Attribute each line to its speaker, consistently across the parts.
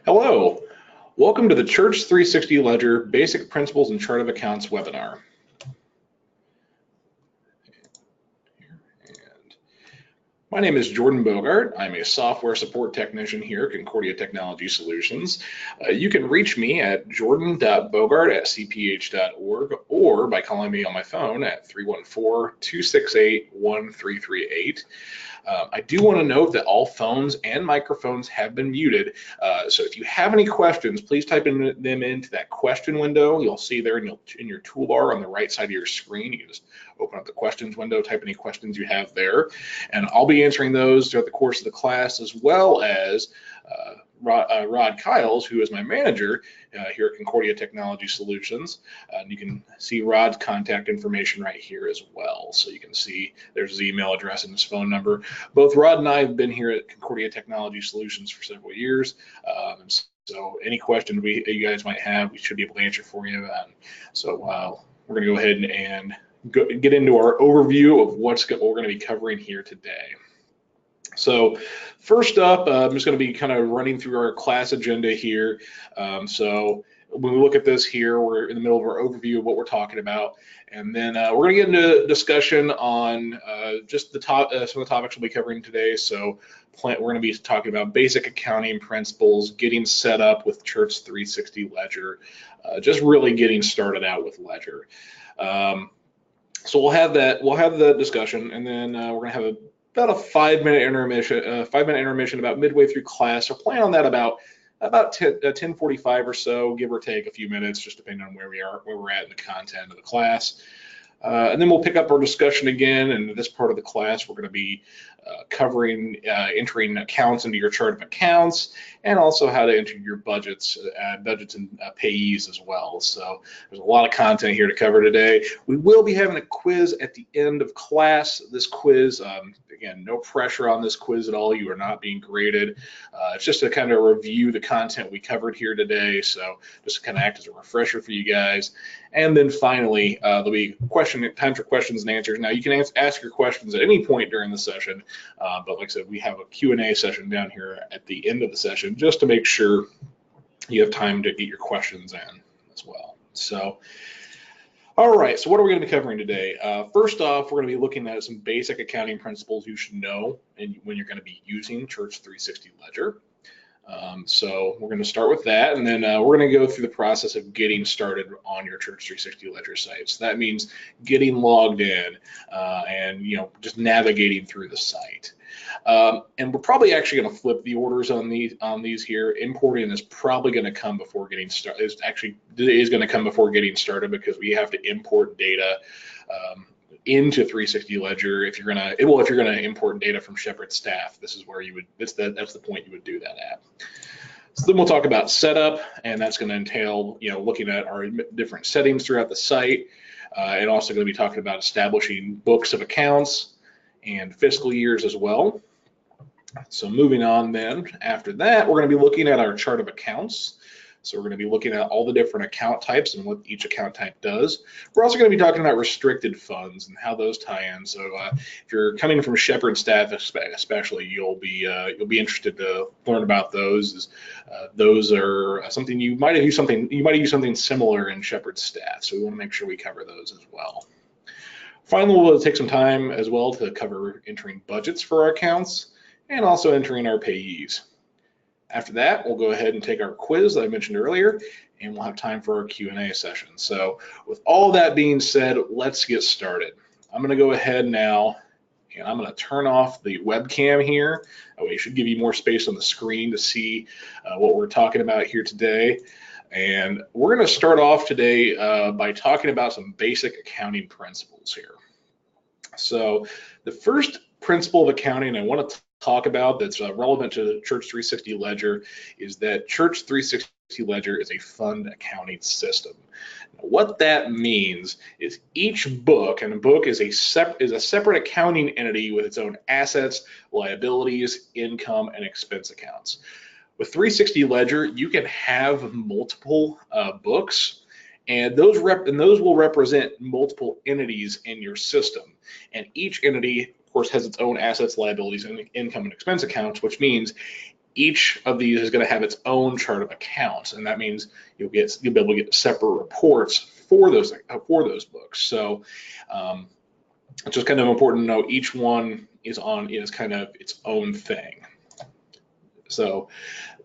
Speaker 1: Hello, welcome to the Church360 Ledger Basic Principles and Chart of Accounts webinar. And my name is Jordan Bogart. I'm a software support technician here at Concordia Technology Solutions. You can reach me at jordan.bogart@cph.org or by calling me on my phone at 314-268-1338. I do want to note that all phones and microphones have been muted. So if you have any questions, please type them into that question window. You'll see there in your toolbar on the right side of your screen. You can just open up the questions window, type any questions you have there, and I'll be answering those throughout the course of the class, as well as Rod Kiles, who is my manager here at Concordia Technology Solutions. You can see Rod's contact information right here as well. So you can see there's his email address and his phone number. Both Rod and I have been here at Concordia Technology Solutions for several years. So any questions you guys might have, we should be able to answer for you. So we're going to go ahead and get into our overview of what we're going to be covering here today. So first up, I'm just going to be kind of running through our class agenda here. So when we look at this here, we're in the middle of our overview of what we're talking about, and then we're going to get into discussion on just some of the topics we'll be covering today. So we're going to be talking about basic accounting principles, getting set up with Church360 Ledger, just really getting started out with Ledger. So we'll have the discussion, and then we're going to have about a 5-minute intermission about midway through class. So plan on that about 10:45 or so, give or take a few minutes, just depending on where we're at in the content of the class. And then we'll pick up our discussion again. And in this part of the class, we're going to be covering entering accounts into your chart of accounts, and also how to enter your budgets and payees as well. So there's a lot of content here to cover today. We will be having a quiz at the end of class. This quiz, again, no pressure on this quiz at all. You are not being graded. It's just to kind of review the content we covered here today. So just to kind of act as a refresher for you guys. And then finally, there'll be time for questions and answers. Now you can ask your questions at any point during the session, but like I said, we have a Q&A session down here at the end of the session just to make sure you have time to get your questions in as well. So, all right, so what are we going to be covering today? First off, we're going to be looking at some basic accounting principles you should know when you're going to be using Church360 Ledger. So we're going to start with that, and then we're going to go through the process of getting started on your Church360 Ledger site. So that means getting logged in and just navigating through the site. And we're probably actually going to flip the orders on these here. Importing is probably going to come before getting started. It is going to come before getting started because we have to import data into 360 Ledger. If you're going to import data from Shepherd staff, this is where you would. That's the point you would do that at. So then we'll talk about setup, and that's going to entail looking at our different settings throughout the site, and also going to be talking about establishing books of accounts and fiscal years as well. So moving on then, after that, we're going to be looking at our chart of accounts. So we're going to be looking at all the different account types and what each account type does. We're also going to be talking about restricted funds and how those tie in. So if you're coming from Shepherd staff, especially, you'll be interested to learn about those. Those are something you might have used something similar in Shepherd staff. So we want to make sure we cover those as well. Finally, we'll take some time as well to cover entering budgets for our accounts and also entering our payees. After that, we'll go ahead and take our quiz that I mentioned earlier, and we'll have time for our Q&A session. So with all that being said, let's get started. I'm going to go ahead now, and I'm going to turn off the webcam here. That way it should give you more space on the screen to see what we're talking about here today. And we're going to start off today by talking about some basic accounting principles here. So the first principle of accounting I want to talk about that's relevant to Church360 Ledger is that Church360 Ledger is a fund accounting system. Now, what that means is each book, and a book is a separate accounting entity with its own assets, liabilities, income, and expense accounts. With 360 Ledger, you can have multiple books, and those will represent multiple entities in your system, and each entity of course has its own assets, liabilities, and income and expense accounts, which means each of these is going to have its own chart of accounts, and that means you'll be able to get separate reports for those books. So it's just kind of important to know each one is kind of its own thing. So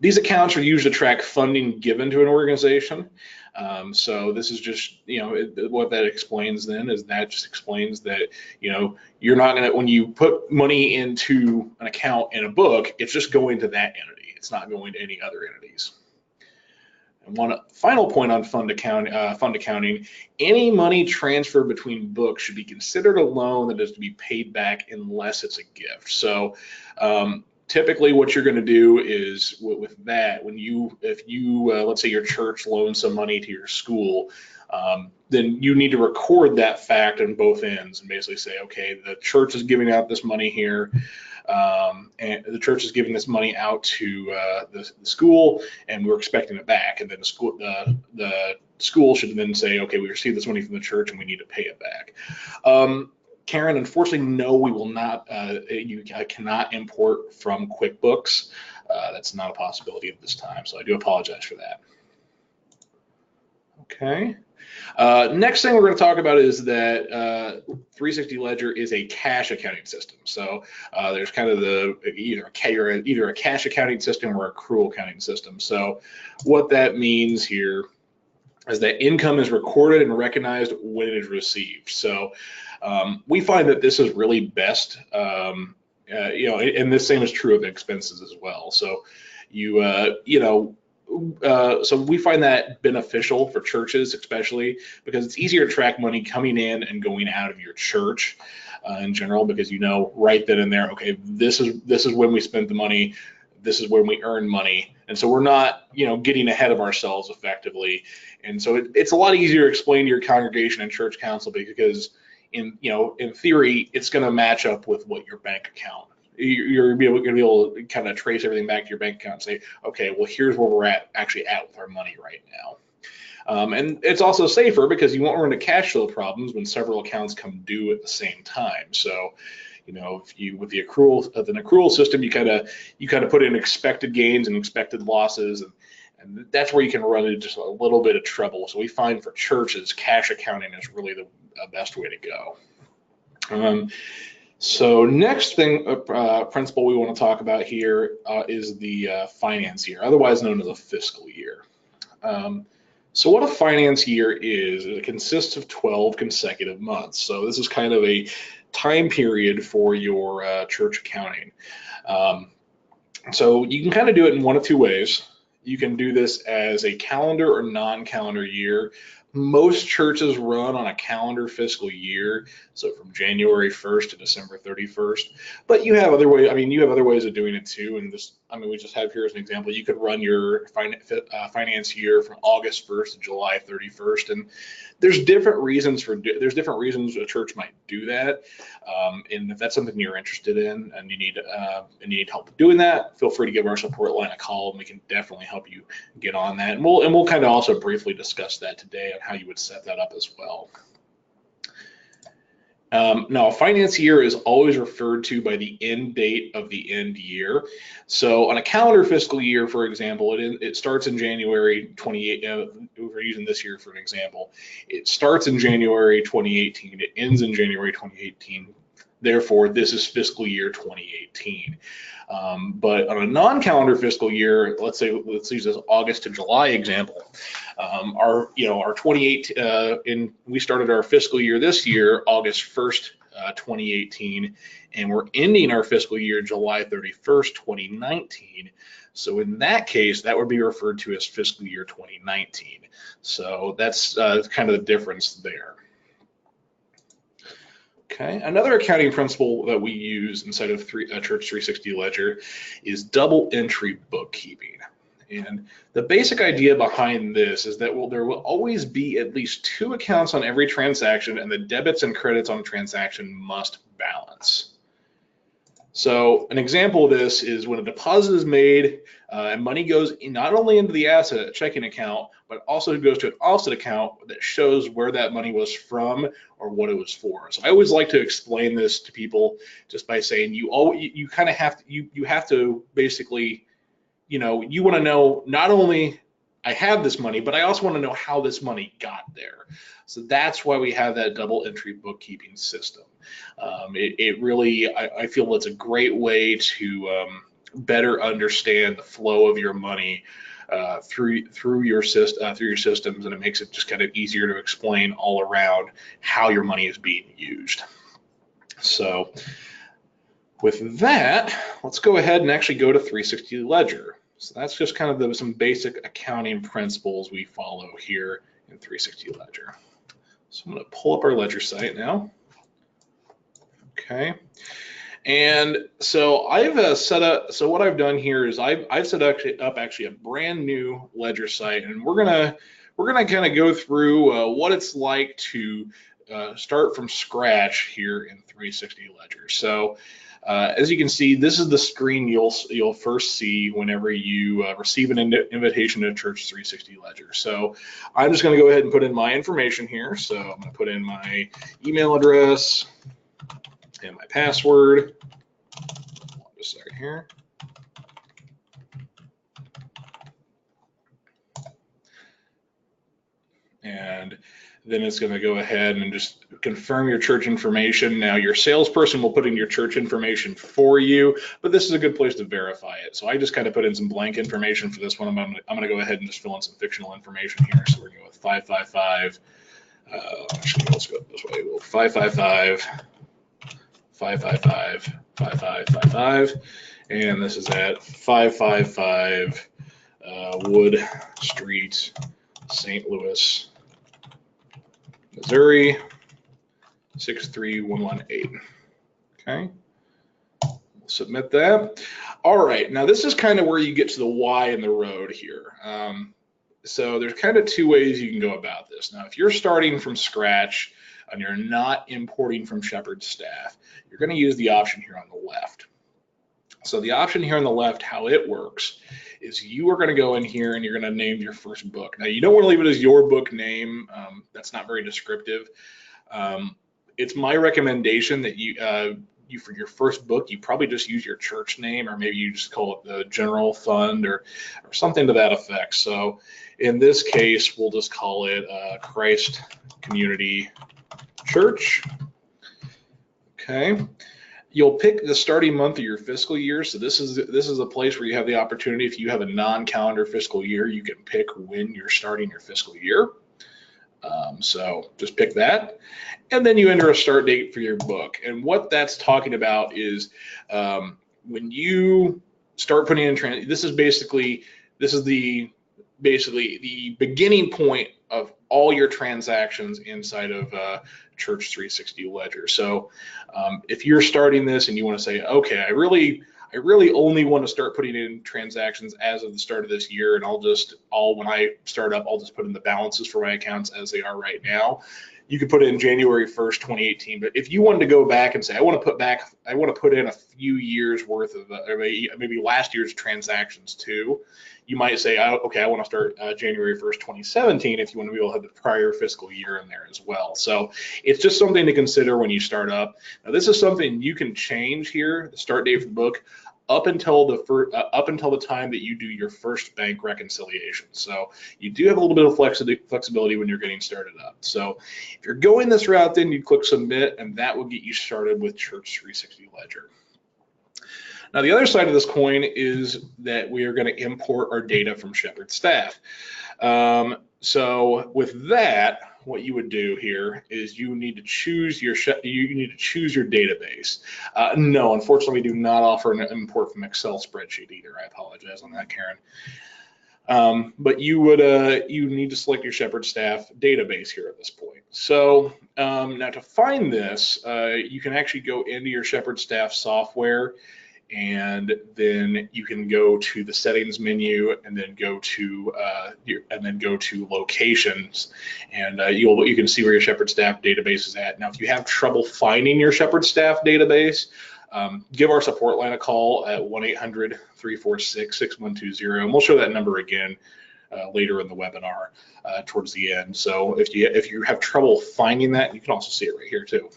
Speaker 1: these accounts are used to track funding given to an organization. So this is just, what that explains then is that just explains that, you're not going to, when you put money into an account in a book, it's just going to that entity. It's not going to any other entities. And one final point on fund accounting, any money transferred between books should be considered a loan that is to be paid back unless it's a gift. So typically what you're going to do is with that, if you let's say your church loans some money to your school, then you need to record that fact on both ends and basically say, okay, the church is giving out this money here, and the church is giving this money out to the school, and we're expecting it back. And then the school should then say, okay, we received this money from the church and we need to pay it back. Karen, unfortunately, no, we will not. You cannot import from QuickBooks. That's not a possibility at this time, so I do apologize for that. Okay. Next thing we're going to talk about is that 360 Ledger is a cash accounting system. So there's kind of either a cash accounting system or accrual accounting system. So what that means here is that income is recorded and recognized when it is received. So we find that this is really best, and the same is true of expenses as well. So so we find that beneficial for churches, especially because it's easier to track money coming in and going out of your church in general, because right then and there, okay, this is when we spent the money, this is when we earn money, and so we're not getting ahead of ourselves effectively. And so it's a lot easier to explain to your congregation and church council, because in theory it's going to match up with what your bank account. You're going to be able to kind of trace everything back to your bank account and say, okay, well, here's where we're actually at with our money right now. And it's also safer because you won't run into cash flow problems when several accounts come due at the same time. So, if you with the accrual system, you kind of put in expected gains and expected losses, and that's where you can run into just a little bit of trouble. So we find for churches, cash accounting is really the best way to go. So next principle we want to talk about here is the finance year, otherwise known as a fiscal year. So what a finance year is, it consists of 12 consecutive months. So this is kind of a time period for your church accounting. So you can kind of do it in one of two ways. You can do this as a calendar or non-calendar year. Most churches run on a calendar fiscal year, so from January 1st to December 31st. But you have other ways. You have other ways of doing it too. And we just have here as an example. You could run your finance year from August 1st to July 31st. And there's different reasons a church might do that. And if that's something you're interested in and you need help doing that, feel free to give our support line a call, and we can definitely help you get on that. And we'll kind of also briefly discuss that today on how you would set that up as well. Now, a finance year is always referred to by the end date of the end year. So on a calendar fiscal year, for example, it starts in January 28. We're using this year for an example. It starts in January 2018. It ends in January 2018. Therefore, this is fiscal year 2018. But on a non-calendar fiscal year, let's use this August to July example. Our 2018, we started our fiscal year this year, August 1st, 2018, and we're ending our fiscal year July 31st, 2019. So in that case, that would be referred to as fiscal year 2019. So that's kind of the difference there. Okay, another accounting principle that we use inside of Church 360 Ledger is double entry bookkeeping. And the basic idea behind this is that there will always be at least two accounts on every transaction, and the debits and credits on a transaction must balance. So an example of this is when a deposit is made and money goes not only into the asset checking account, but also goes to an offset account that shows where that money was from or what it was for. So I always like to explain this to people just by saying you kind of have to basically you want to know not only I have this money, but I also want to know how this money got there. So that's why we have that double entry bookkeeping system. It really, I feel it's a great way to better understand the flow of your money through your systems, and it makes it just kind of easier to explain all around how your money is being used. So with that, let's go ahead and actually go to 360 Ledger. So that's just kind of some basic accounting principles we follow here in 360 Ledger. So I'm going to pull up our Ledger site now. Okay. And so I've set up, so what I've done here is I've set up actually a brand new Ledger site, and we're gonna kind of go through what it's like to start from scratch here in 360 Ledger. So as you can see, this is the screen you'll first see whenever you receive an invitation to Church360 Ledger. So I'm just going to go ahead and put in my information here. So I'm going to put in my email address and my password. Just a second here. And then it's going to go ahead and just confirm your church information. Now your salesperson will put in your church information for you, but this is a good place to verify it. So I just kind of put in some blank information for this one. I'm going to go ahead and just fill in some fictional information here. So we're going to go with 555. Actually, let's go this way. We'll 555, 555, 5555, and this is at 555 Wood Street, St. Louis, Missouri, 63118. Okay, we'll submit that. All right, now this is kind of where you get to the why in the road here. So there's kind of two ways you can go about this. Now, if you're starting from scratch and you're not importing from Shepherd's staff, you're going to use the option here on the left. So the option here on the left, how it works is you are going to go in here and you're going to name your first book. Now, you don't want to leave it as your book name. That's not very descriptive. It's my recommendation that you for your first book, you probably just use your church name, or maybe you just call it the general fund or something to that effect. So in this case, we'll just call it Christ Community Church. Okay. You'll pick the starting month of your fiscal year. So this is a place where you have the opportunity, if you have a non-calendar fiscal year, you can pick when you're starting your fiscal year. So just pick that. And then you enter a start date for your book. And what that's talking about is when you start putting in, this is the beginning point of all your transactions inside of Church360 Ledger. So if you're starting this and you want to say, okay, I really only want to start putting in transactions as of the start of this year, and when I start up, I'll just put in the balances for my accounts as they are right now. You could put it in January 1st, 2018. But if you wanted to go back and say, I want to put in a few years worth of, maybe last year's transactions too, you might say, okay, I want to start January 1st, 2017, if you want to be able to have the prior fiscal year in there as well. So it's just something to consider when you start up. Now, this is something you can change here, the start date for the book, up until the time that you do your first bank reconciliation. So you do have a little bit of flexibility when you're getting started up. So if you're going this route, then you click submit, and that will get you started with Church360 Ledger. Now, the other side of this coin is that we are going to import our data from Shepherd staff. So with that, what you would do here is you need to choose your database. No, unfortunately, we do not offer an import from Excel spreadsheet either. I apologize on that, Karen. But you need to select your Shepherd staff database here at this point. So now to find this, you can actually go into your Shepherd staff software, and then you can go to the settings menu and then go to locations, and you can see where your Shepherd staff database is at. Now, if you have trouble finding your Shepherd staff database, give our support line a call at 1-800-346-6120, and we'll show that number again later in the webinar towards the end. So if you have trouble finding that, you can also see it right here too.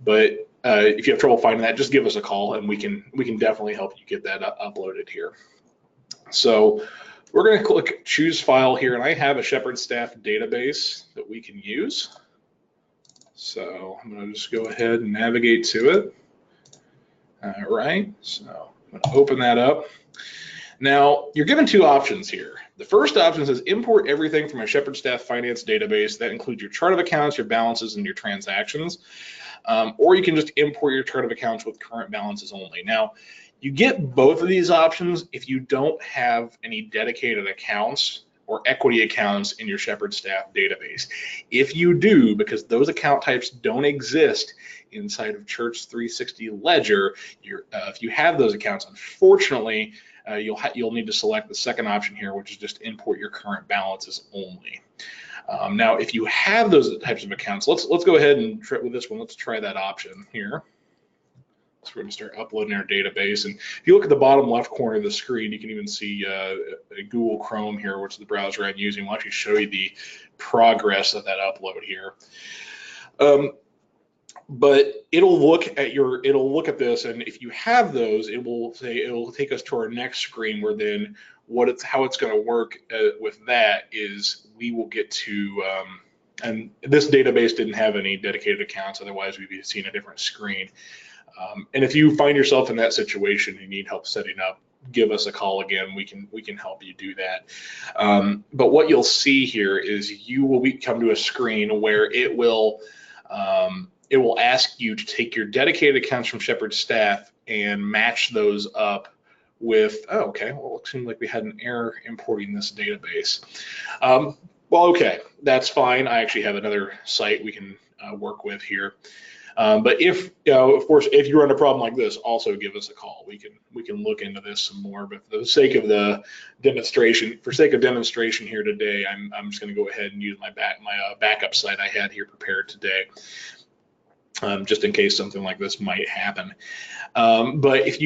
Speaker 1: But if you have trouble finding that, just give us a call, and we can definitely help you get that uploaded here. So we're going to click choose file here, and I have a Shepherd staff database that we can use. So I'm going to just go ahead and navigate to it. All right, so I'm going to open that up. Now, you're given two options here. The first option says import everything from a Shepherd staff finance database. That includes your chart of accounts, your balances, and your transactions. Or you can just import your chart of accounts with current balances only. Now, you get both of these options if you don't have any dedicated accounts or equity accounts in your Shepherd staff database. If you do, because those account types don't exist inside of Church360 Ledger, if you have those accounts, unfortunately, you'll need to select the second option here, which is just import your current balances only. Now, if you have those types of accounts, let's go ahead and try with this one. Let's try that option here. So we're going to start uploading our database. And if you look at the bottom left corner of the screen, you can even see Google Chrome here, which is the browser I'm using. We'll actually show you the progress of that upload here. But it'll look at this, and if you have those, it'll take us to our next screen, where then how it's going to work with that is we will get to, and this database didn't have any dedicated accounts, otherwise we'd be seeing a different screen. And if you find yourself in that situation and you need help setting up, give us a call again. We can help you do that. But what you'll see here is you will come to a screen where it will ask you to take your dedicated accounts from Shepherd staff and match those up with, oh, okay, well, it seemed like we had an error importing this database. Well, okay, that's fine. I actually have another site we can work with here. But if, of course, if you run a problem like this, also give us a call. We can look into this some more. But for the sake of the demonstration, here today, I'm just going to go ahead and use my backup site I had here prepared today. Just in case something like this might happen. But if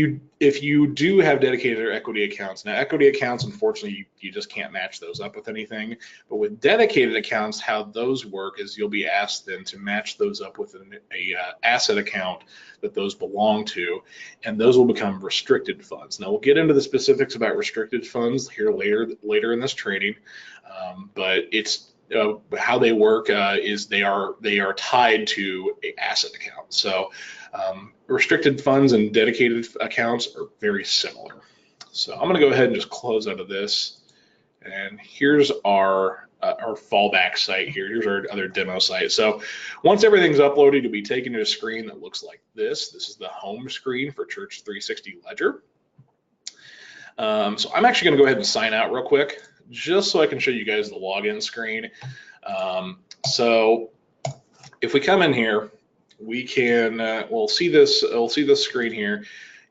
Speaker 1: you do have dedicated or equity accounts, now equity accounts, unfortunately, you just can't match those up with anything. But with dedicated accounts, how those work is you'll be asked then to match those up with a asset account that those belong to, and those will become restricted funds. Now we'll get into the specifics about restricted funds here later in this training, but it's how they work is they are tied to an asset account. So restricted funds and dedicated accounts are very similar. So I'm going to go ahead and just close out of this. And here's our fallback site here. Here's our other demo site. So once everything's uploaded, you'll be taken to a screen that looks like this. This is the home screen for Church360 Ledger. So I'm actually going to go ahead and sign out real quick, just so I can show you guys the login screen. So if we come in here, we can, we'll see this screen here.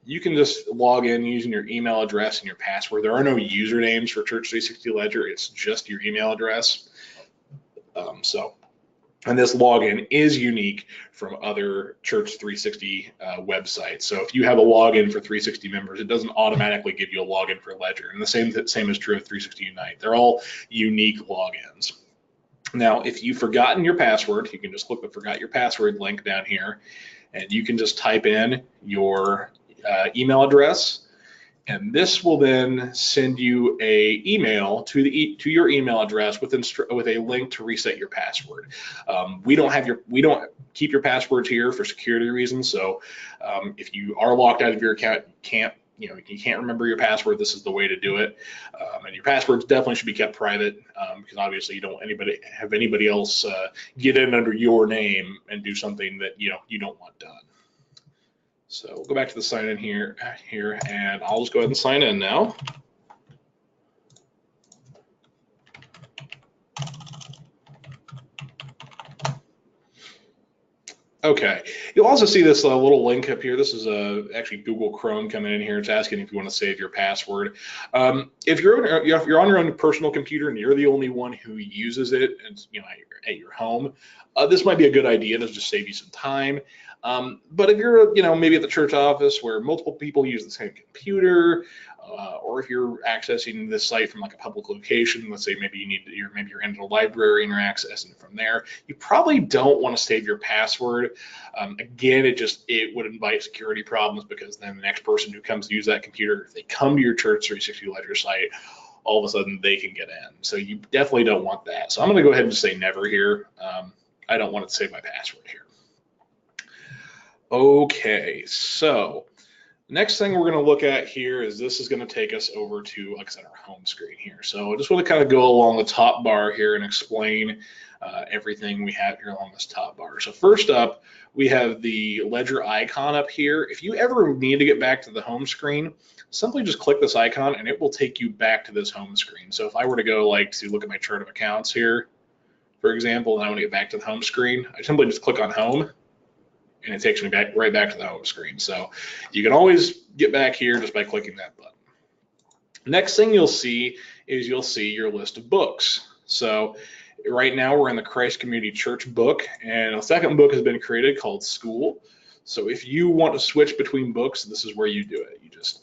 Speaker 1: You can just log in using your email address and your password. There are no usernames for Church360 Ledger. It's just your email address. And this login is unique from other Church360 websites. So if you have a login for 360 members, it doesn't automatically give you a login for Ledger. And the same is true of 360 Unite. They're all unique logins. Now, if you've forgotten your password, you can just click the Forgot Your Password link down here, and you can just type in your email address. And this will then send you a email to your email address with a link to reset your password. We don't keep your passwords here for security reasons. So if you are locked out of your account, you can't remember your password, this is the way to do it. And your passwords definitely should be kept private, because obviously you don't have anybody else get in under your name and do something that you don't want done. So we'll go back to the sign in here, and I'll just go ahead and sign in now. Okay, you'll also see this little link up here. This is actually Google Chrome coming in here. It's asking if you want to save your password. If you're on your own personal computer and you're the only one who uses it, and at your home, this might be a good idea to just save you some time. But if you're, maybe at the church office where multiple people use the same computer, or if you're accessing this site from like a public location, let's say maybe you're in the library and you're accessing from there, you probably don't want to save your password. Again, it would invite security problems, because then the next person who comes to use that computer, if they come to your Church360 Ledger site, all of a sudden they can get in. So you definitely don't want that. So I'm going to go ahead and just say never here. I don't want to save my password here. Okay, so next thing we're going to look at here is this is going to take us over to, like I said, our home screen here. So I just want to kind of go along the top bar here and explain everything we have here along this top bar. So first up, we have the ledger icon up here. If you ever need to get back to the home screen, simply just click this icon and it will take you back to this home screen. So if I were to go to look at my chart of accounts here, for example, and I want to get back to the home screen, I simply just click on home and it takes me right back to the home screen. So you can always get back here just by clicking that button. Next thing you'll see is your list of books. So right now we're in the Christ Community Church book, and a second book has been created called School. So if you want to switch between books, this is where you do it. You just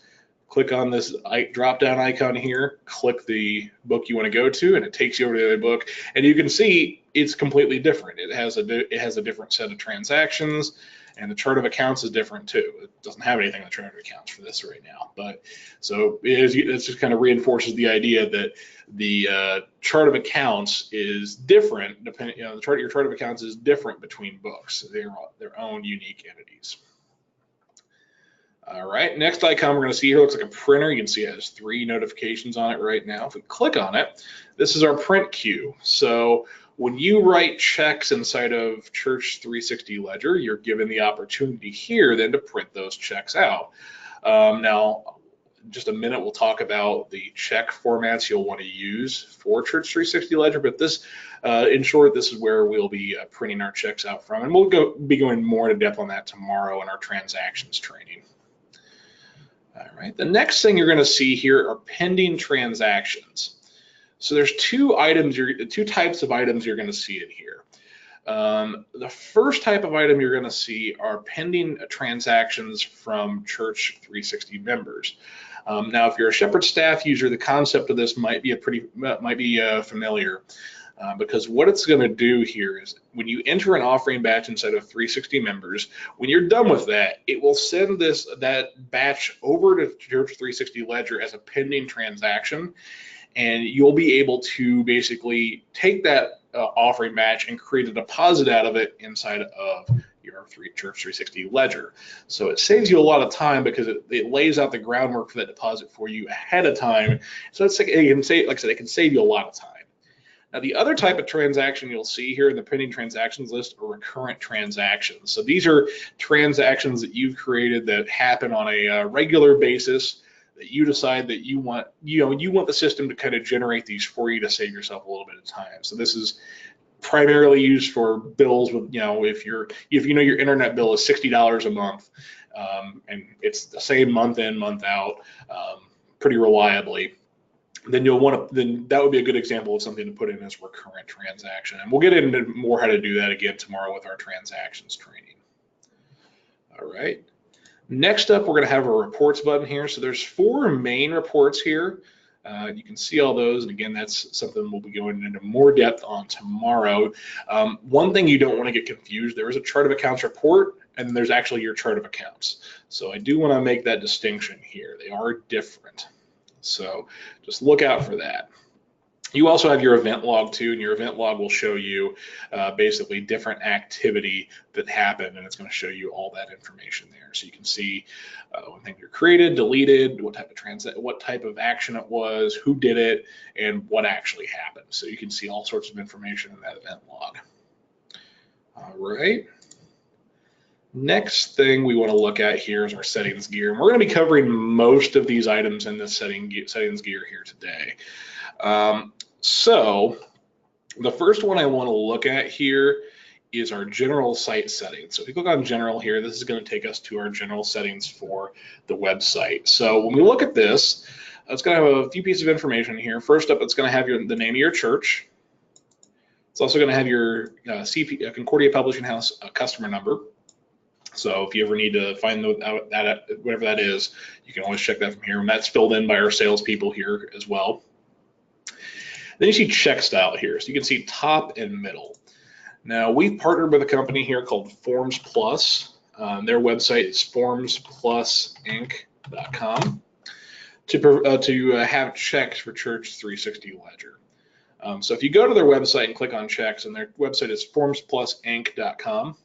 Speaker 1: click on this drop down icon here, click the book you want to go to, and it takes you over to the other book. And you can see it's completely different. It has a different set of transactions, and the chart of accounts is different too. It doesn't have anything in the chart of accounts for this right now, but so it just kind of reinforces the idea that the chart of accounts is different. Depending, your chart of accounts is different between books. They're their own unique entities. All right, next icon we're going to see here looks like a printer. You can see it has 3 notifications on it right now. If we click on it, this is our print queue. So when you write checks inside of Church360 Ledger, you're given the opportunity here then to print those checks out. Now, in just a minute, we'll talk about the check formats you'll want to use for Church360 Ledger, but this, in short, this is where we'll be printing our checks out from, and we'll be going more into depth on that tomorrow in our transactions training. All right, the next thing you're going to see here are pending transactions. So there's two types of items you're going to see in here. The first type of item you're going to see are pending transactions from Church360 members. Now, if you're a Shepherd staff user, the concept of this might be familiar. Because what it's going to do here is when you enter an offering batch inside of 360 members, when you're done with that, it will send that batch over to Church360 Ledger as a pending transaction, and you'll be able to basically take that offering batch and create a deposit out of it inside of your Church360 Ledger. So it saves you a lot of time because it lays out the groundwork for that deposit for you ahead of time. So it can save you a lot of time. Now, the other type of transaction you'll see here in the pending transactions list are recurrent transactions. So these are transactions that you've created that happen on a regular basis that you decide that you want the system to kind of generate these for you to save yourself a little bit of time. So this is primarily used for bills with, if your internet bill is $60 a month, and it's the same month in, month out, pretty reliably, then that would be a good example of something to put in as recurrent transaction. And we'll get into more how to do that again tomorrow with our transactions training. All right. Next up, we're going to have a reports button here. So there's 4 main reports here. You can see all those, and again, that's something we'll be going into more depth on tomorrow. One thing you don't want to get confused, there is a chart of accounts report, and then there's actually your chart of accounts. So I do want to make that distinction here. They are different. So just look out for that. You also have your event log too, and your event log will show you basically different activity that happened, and it's going to show you all that information there. So you can see when things are created, deleted, what type of action it was, who did it, and what actually happened. So you can see all sorts of information in that event log. All right. Next thing we want to look at here is our settings gear. And we're going to be covering most of these items in this settings gear here today. So the first one I want to look at here is our general site settings. So if you click on general here, this is going to take us to our general settings for the website. So when we look at this, it's going to have a few pieces of information here. First up, it's going to have the name of your church. It's also going to have your Concordia Publishing House customer number. So if you ever need to find that whatever that is, you can always check that from here. And that's filled in by our salespeople here as well. Then you see check style here. So you can see top and middle. Now we've partnered with a company here called Forms Plus. Their website is formsplusinc.com to have checks for Church360 Ledger. So if you go to their website and click on checks, and their website is formsplusinc.com,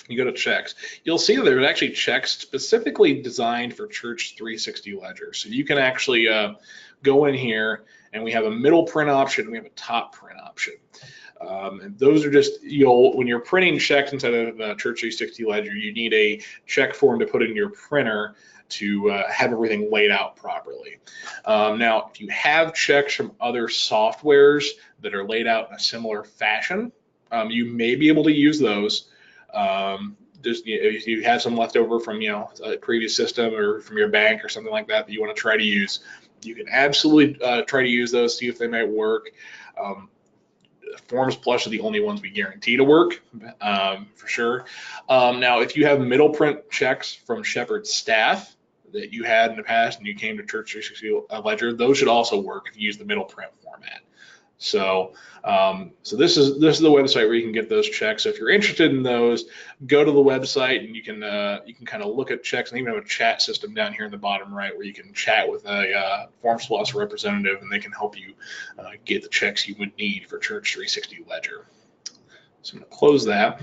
Speaker 1: you go to checks, you'll see that there's actually checks specifically designed for Church360 Ledger. So you can actually go in here, and we have a middle print option, we have a top print option. And those are just, when you're printing checks inside of Church360 Ledger, you need a check form to put in your printer to have everything laid out properly. Now, if you have checks from other softwares that are laid out in a similar fashion, you may be able to use those. If you have some left over from a previous system or from your bank or something like that that you want to try to use, you can absolutely try to use those, see if they might work. Forms Plus are the only ones we guarantee to work, for sure. Now, if you have middle print checks from Shepherd's staff that you had in the past and you came to Church360 Ledger, those should also work if you use the middle print format. So, this is the website where you can get those checks. So if you're interested in those, go to the website and you can kind of look at checks, and even have a chat system down here in the bottom right where you can chat with a Forms Plus representative, and they can help you get the checks you would need for Church360 Ledger. So I'm going to close that.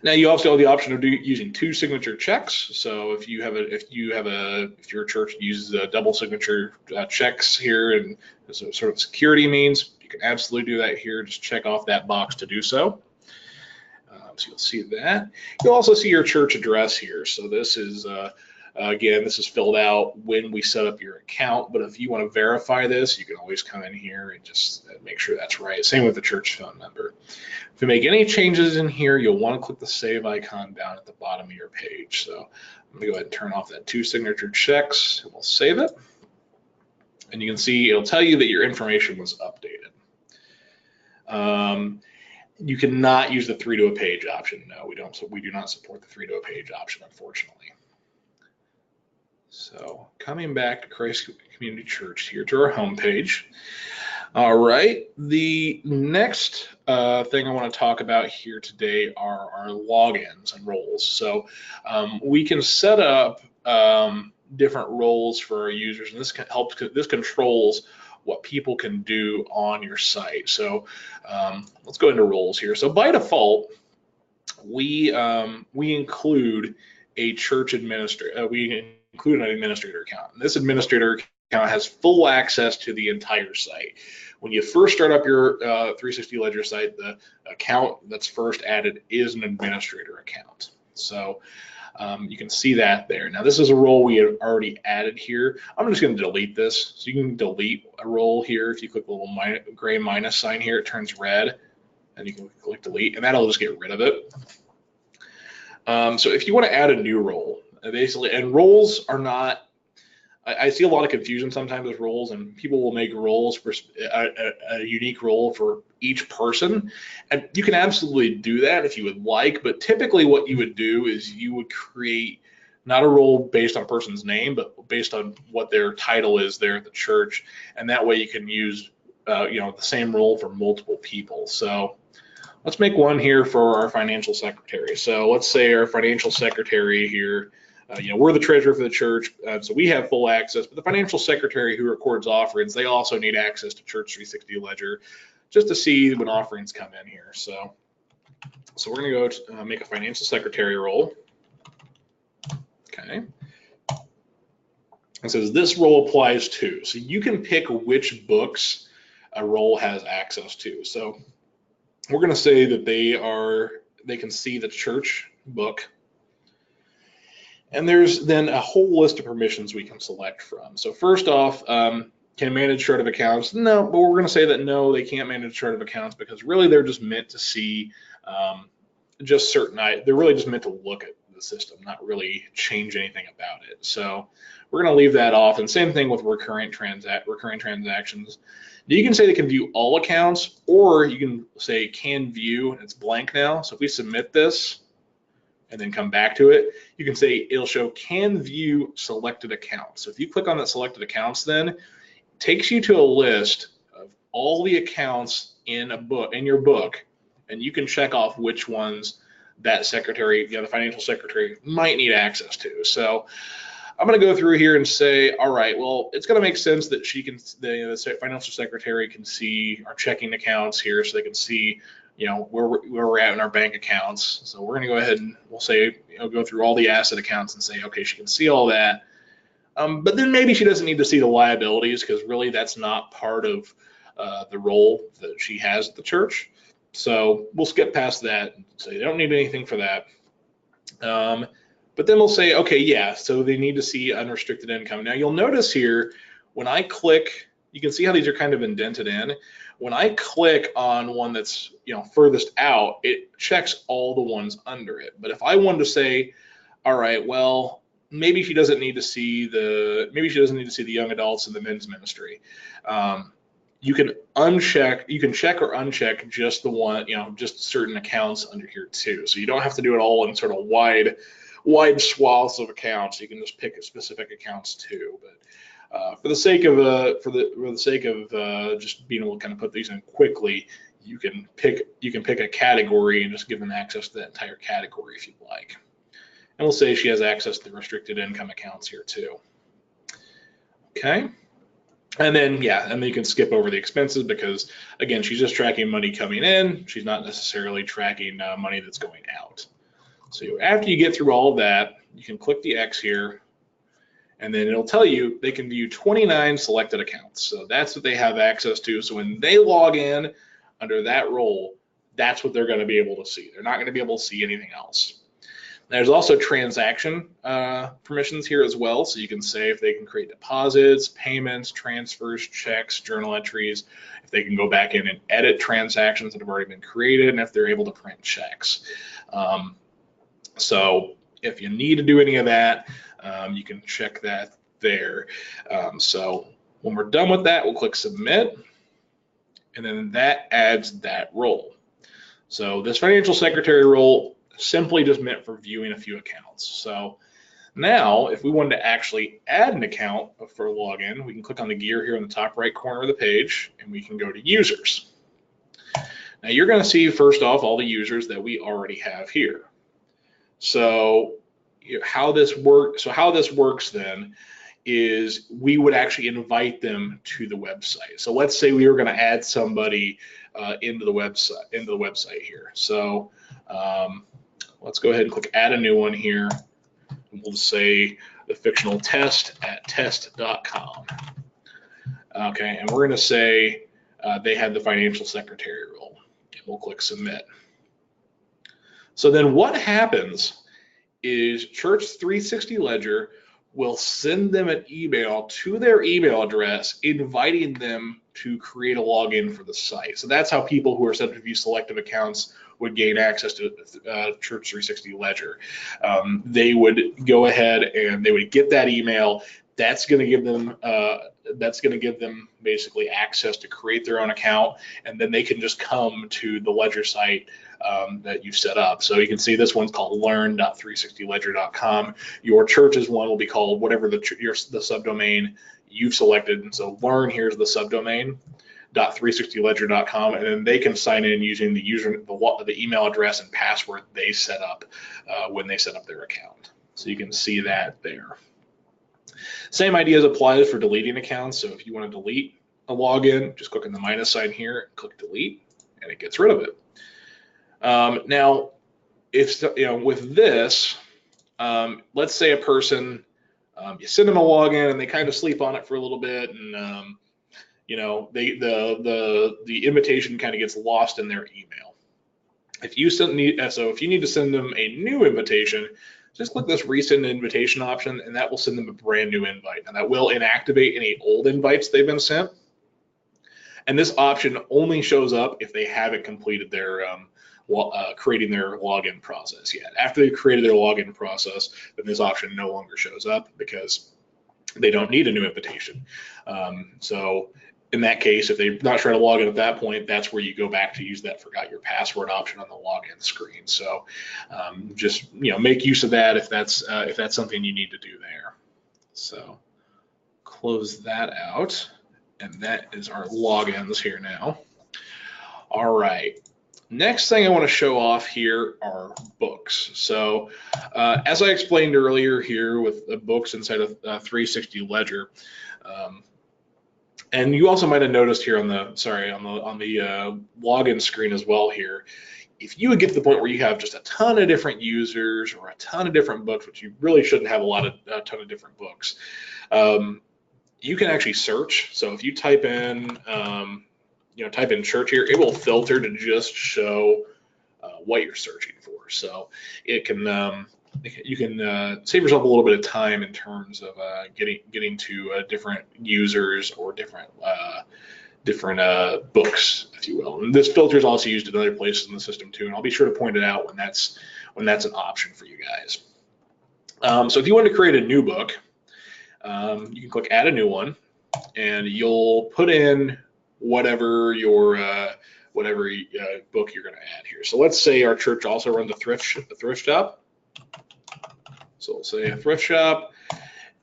Speaker 1: Now you also have the option of using two signature checks. So if your church uses double signature checks here, and as a sort of security means, you can absolutely do that here. Just check off that box to do so. So you'll see that. You'll also see your church address here. So this is again, this is filled out when we set up your account, but if you want to verify this, you can always come in here and just make sure that's right. Same with the church phone number. If you make any changes in here, you'll want to click the save icon down at the bottom of your page. So I'm going to go ahead and turn off that two signature checks, and we'll save it. And you can see it'll tell you that your information was updated. You cannot use the 3 to a page option. No, we don't. So we do not support the 3 to a page option, unfortunately. So coming back to Christ Community Church here to our homepage. All right, the next thing I want to talk about here today are our logins and roles. So we can set up different roles for our users, and this controls what people can do on your site. So let's go into roles here. So by default, we include a church administrator. We include an administrator account. And this administrator account has full access to the entire site. When you first start up your 360 Ledger site, the account that's first added is an administrator account. So you can see that there. Now this is a role we have already added here. I'm just going to delete this. So you can delete a role here. If you click the little gray minus sign here, it turns red, and you can click delete, and that'll just get rid of it. So if you want to add a new role, basically, and roles are not, I see a lot of confusion sometimes with roles, and people will make roles for a unique role for each person. And you can absolutely do that if you would like, but typically what you would do is you would create not a role based on a person's name, but based on what their title is there at the church. And that way you can use the same role for multiple people. So let's make one here for our financial secretary. So let's say our financial secretary here, we're the treasurer for the church, so we have full access, but the financial secretary who records offerings, they also need access to Church360 Ledger just to see when offerings come in here. So we're going to go to make a financial secretary role. Okay. It says this role applies to, so you can pick which books a role has access to. So we're going to say that they can see the church book. And there's then a whole list of permissions we can select from. So first off, can manage chart of accounts? No, but we're going to say that no, they can't manage chart of accounts because really they're just meant to see just certain, they're really just meant to look at the system, not really change anything about it. So we're going to leave that off. And same thing with recurring transactions. You can say they can view all accounts, or you can say can view, and it's blank now. So if we submit this, and then come back to it, you can say it'll show can view selected accounts. So if you click on that selected accounts, then it takes you to a list of all the accounts in your book, and you can check off which ones that secretary, the financial secretary, might need access to. So I'm going to go through here and say, all right, well, it's going to make sense that the financial secretary can see our checking accounts here, so they can see, where we're at in our bank accounts. So we're going to go ahead and we'll say, go through all the asset accounts and say, okay, she can see all that. But then maybe she doesn't need to see the liabilities, because really that's not part of the role that she has at the church. So we'll skip past that and say they don't need anything for that. But then we'll say, okay, yeah, so they need to see unrestricted income. Now you'll notice here, when I click, you can see how these are kind of indented in. When I click on one that's furthest out, it checks all the ones under it. But if I wanted to say, all right, well, maybe she doesn't need to see the young adults in the men's ministry. You can check or uncheck just the one, just certain accounts under here too. So you don't have to do it all in sort of wide swaths of accounts. You can just pick specific accounts too. But for the sake of just being able to kind of put these in quickly, you can pick a category and just give them access to that entire category if you'd like. And we'll say she has access to the restricted income accounts here too. Okay. And then you can skip over the expenses, because again, she's just tracking money coming in. She's not necessarily tracking money that's going out. So after you get through all of that, you can click the X here, and then it'll tell you they can view 29 selected accounts. So that's what they have access to. So when they log in under that role, that's what they're going to be able to see. They're not going to be able to see anything else. There's also transaction permissions here as well. So you can say if they can create deposits, payments, transfers, checks, journal entries, if they can go back in and edit transactions that have already been created, and if they're able to print checks. So if you need to do any of that, you can check that there. So when we're done with that, we'll click submit, and then that adds that role. So this financial secretary role simply just meant for viewing a few accounts. So now if we wanted to actually add an account for login, we can click on the gear here in the top right corner of the page, and we can go to users. Now you're going to see first off all the users that we already have here. So how this works then is we would actually invite them to the website. So let's say we were going to add somebody into the website here. So let's go ahead and click add a new one here. And we'll just say the fictional test at test.com. Okay, and we're going to say they had the financial secretary role, and we'll click submit. So then what happens is Church360 Ledger will send them an email to their email address inviting them to create a login for the site. So that's how people who are set to view selective accounts would gain access to Church360 Ledger. They would go ahead and they would get that email. That's going to give them basically access to create their own account, and then they can just come to the Ledger site that you've set up. So you can see this one's called learn.360ledger.com. Your church's one will be called whatever the subdomain you've selected. And so learn, here's the subdomain, .360ledger.com, and then they can sign in using the email address and password they set up when they set up their account. So you can see that there. Same ideas applies for deleting accounts. So if you want to delete a login, just click on the minus sign here and click delete, and it gets rid of it. Now, if with this, let's say a person, you send them a login and they kind of sleep on it for a little bit, and the invitation kind of gets lost in their email. If you need to send them a new invitation, just click this resend invitation option, and that will send them a brand new invite. And that will inactivate any old invites they've been sent. And this option only shows up if they haven't completed their creating their login process yet. After they've created their login process, then this option no longer shows up, because they don't need a new invitation. So in that case, if they're not trying to log in at that point, that's where you go back to use that forgot your password option on the login screen. So just make use of that if that's something you need to do there. So close that out, and that is our logins here now. All right. Next thing I want to show off here are books. So as I explained earlier here with the books inside of 360 Ledger, and you also might have noticed here on the login screen as well here, if you would get to the point where you have just a ton of different users or a ton of different books, which you really shouldn't have a ton of different books, you can actually search. So if you type in church here, it will filter to just show what you're searching for. So it can you can save yourself a little bit of time in terms of getting to different users or different books, if you will. And this filter is also used in other places in the system too, and I'll be sure to point it out when that's an option for you guys. So if you want to create a new book, you can click Add a New One, and you'll put in whatever your book you're going to add here. So let's say our church also runs a thrift shop. So we'll say a thrift shop.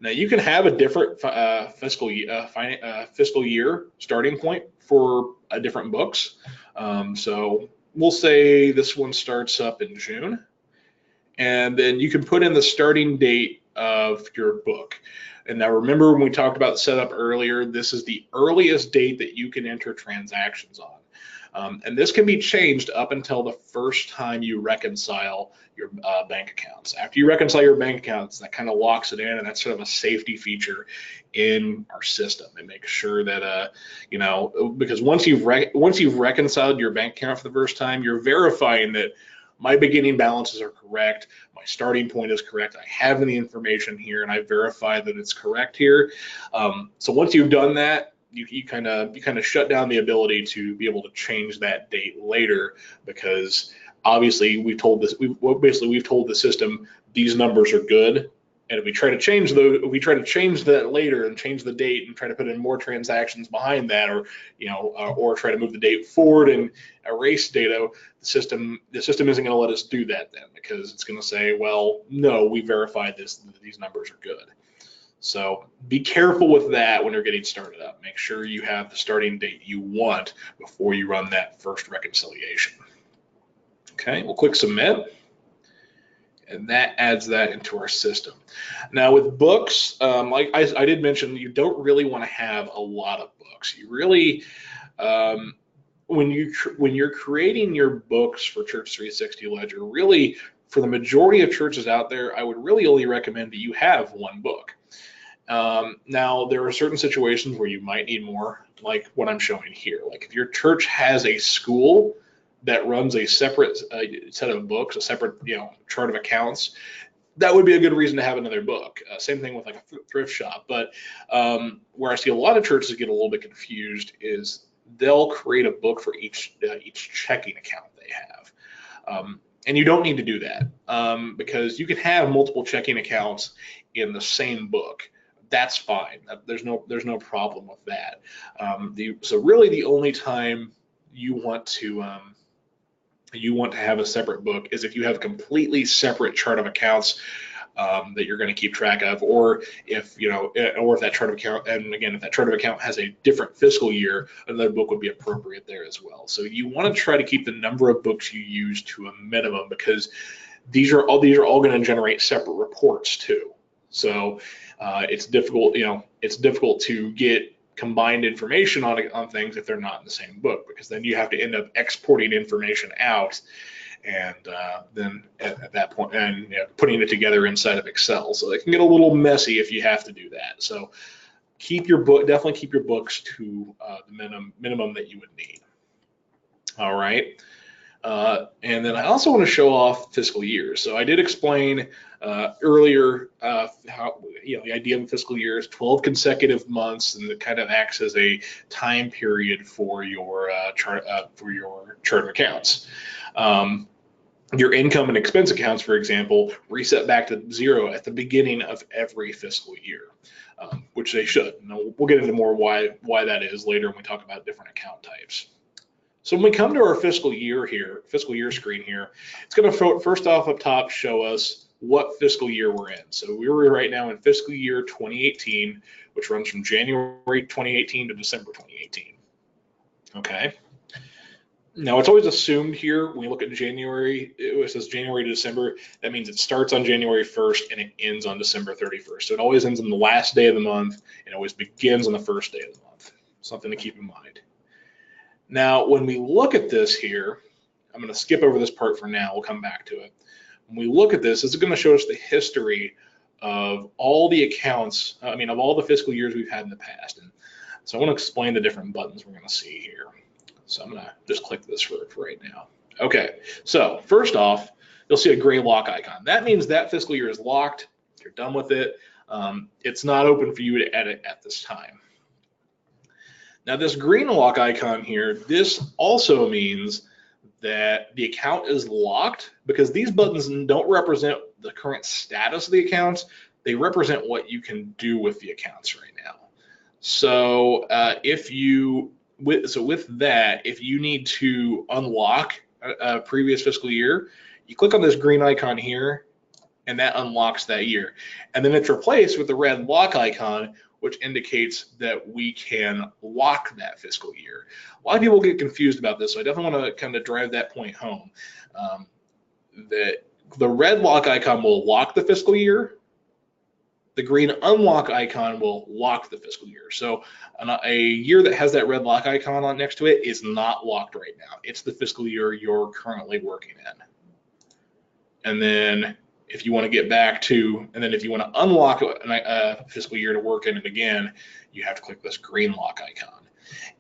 Speaker 1: Now you can have a different fiscal year starting point for different books. So we'll say this one starts up in June, and then you can put in the starting date of your book. And now remember when we talked about setup earlier, this is the earliest date that you can enter transactions on. And this can be changed up until the first time you reconcile your bank accounts. After you reconcile your bank accounts, that kind of locks it in, and that's sort of a safety feature in our system. It makes sure that because once you've reconciled your bank account for the first time, you're verifying that my beginning balances are correct, my starting point is correct, I have the information here, and I verify that it's correct here. So once you've done that, you kind of shut down the ability to be able to change that date later, because obviously we've told the system these numbers are good, and if we try to change that later and change the date and try to put in more transactions behind that, or try to move the date forward and erase data, the system isn't going to let us do that then, because it's going to say, well, no, we verified these numbers are good. So be careful with that when you're getting started up. Make sure you have the starting date you want before you run that first reconciliation. Okay, we'll click submit, and that adds that into our system. Now with books, like I did mention, you don't really want to have a lot of books. You really, when you're creating your books for Church360 Ledger, really for the majority of churches out there, I would really only recommend that you have one book. Now, there are certain situations where you might need more, like what I'm showing here. Like if your church has a school that runs a separate set of books, a separate chart of accounts, that would be a good reason to have another book. Same thing with like a thrift shop. But where I see a lot of churches get a little bit confused is they'll create a book for each checking account they have. And you don't need to do that because you can have multiple checking accounts in the same book. That's fine. There's no problem with that. So really, the only time you want to have a separate book is if you have a completely separate chart of accounts that you're going to keep track of, or if that chart of account, and again, if that chart of account has a different fiscal year, another book would be appropriate there as well. So you want to try to keep the number of books you use to a minimum, because these are all going to generate separate reports too. So it's difficult to get combined information on things if they're not in the same book, because then you have to end up exporting information out, and then at that point, and putting it together inside of Excel. So it can get a little messy if you have to do that. So definitely keep your books to the minimum that you would need. All right. And then I also want to show off fiscal years. So I did explain earlier how the idea of a fiscal year is 12 consecutive months, and it kind of acts as a time period for your chart of accounts. your income and expense accounts, for example, reset back to zero at the beginning of every fiscal year, which they should. We'll get into more why that is later when we talk about different account types. So when we come to our fiscal year screen here, it's going to first off up top show us what fiscal year we're in. So we're right now in fiscal year 2018, which runs from January 2018 to December 2018. Okay. Now it's always assumed here when you look at January, it says January to December. That means it starts on January 1st and it ends on December 31st. So it always ends on the last day of the month and always begins on the first day of the month. Something to keep in mind. Now, when we look at this here, I'm going to skip over this part for now. We'll come back to it. When we look at this is going to show us the history of all the accounts, of all the fiscal years we've had in the past. And so I want to explain the different buttons we're going to see here. So I'm going to just click this for right now. Okay, so first off, you'll see a gray lock icon. That means that fiscal year is locked. You're done with it. It's not open for you to edit at this time. Now this green lock icon here, this also means that the account is locked because these buttons don't represent the current status of the accounts. They represent what you can do with the accounts right now. So with that, if you need to unlock a previous fiscal year, you click on this green icon here and that unlocks that year. And then it's replaced with the red lock icon, which indicates that we can lock that fiscal year. A lot of people get confused about this, so I definitely want to kind of drive that point home. That the red lock icon will lock the fiscal year. The green unlock icon will lock the fiscal year. So a year that has that red lock icon on next to it is not locked right now. It's the fiscal year you're currently working in. And then if you want to get back to, and then if you want to unlock a fiscal year to work in it again, you have to click this green lock icon.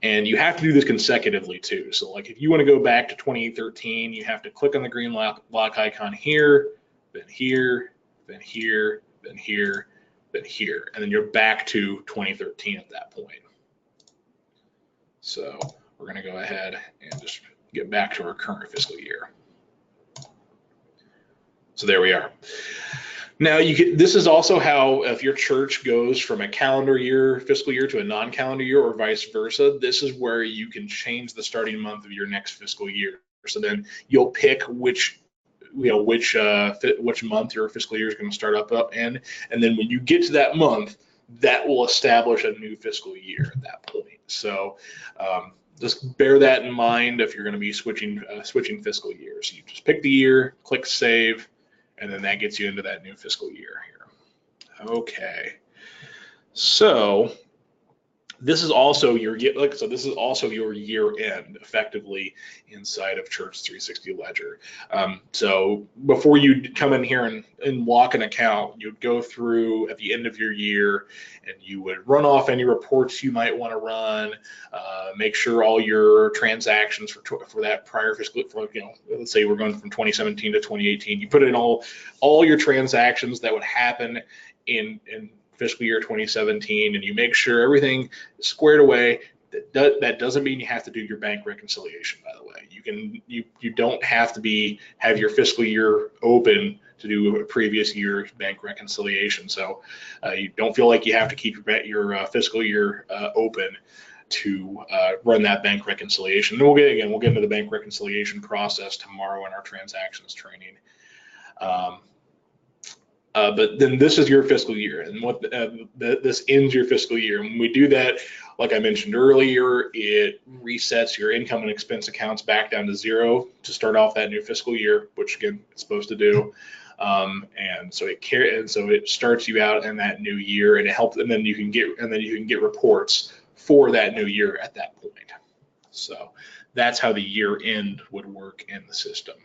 Speaker 1: And you have to do this consecutively too. So like if you want to go back to 2013, you have to click on the green lock icon here, then here, then here, then here, then here, and then you're back to 2013 at that point. So we're going to go ahead and just get back to our current fiscal year. So there we are. Now this is also how if your church goes from a calendar year, fiscal year to a non-calendar year or vice versa, this is where you can change the starting month of your next fiscal year. So then you'll pick which month your fiscal year is going to start up in, and then when you get to that month, that will establish a new fiscal year at that point. So just bear that in mind if you're going to be switching fiscal years. You just pick the year, click save, and then that gets you into that new fiscal year here. Okay, so this is also your year end effectively inside of Church360 Ledger. So before you come in here and lock an account, you'd go through at the end of your year and you would run off any reports you might want to run, make sure all your transactions for that prior fiscal, let's say we're going from 2017 to 2018, you put in all your transactions that would happen in fiscal year 2017, and you make sure everything is squared away. That doesn't mean you have to do your bank reconciliation, by the way. You don't have to have your fiscal year open to do a previous year bank reconciliation. So you don't feel like you have to keep your fiscal year open to run that bank reconciliation. And we'll get into the bank reconciliation process tomorrow in our transactions training. But then this is your fiscal year, and this ends your fiscal year. And when we do that, like I mentioned earlier, it resets your income and expense accounts back down to zero to start off that new fiscal year, which again it's supposed to do. And so it starts you out in that new year, and it helps. And then you can get reports for that new year at that point. So that's how the year end would work in the system.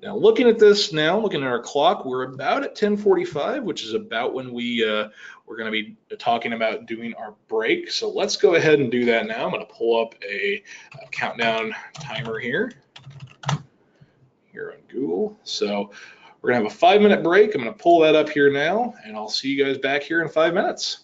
Speaker 1: Now looking at our clock, we're about at 10:45, which is about when we're going to be talking about doing our break. So let's go ahead and do that now. I'm going to pull up a countdown timer here on Google. So we're going to have a 5-minute break. I'm going to pull that up here now, and I'll see you guys back here in 5 minutes.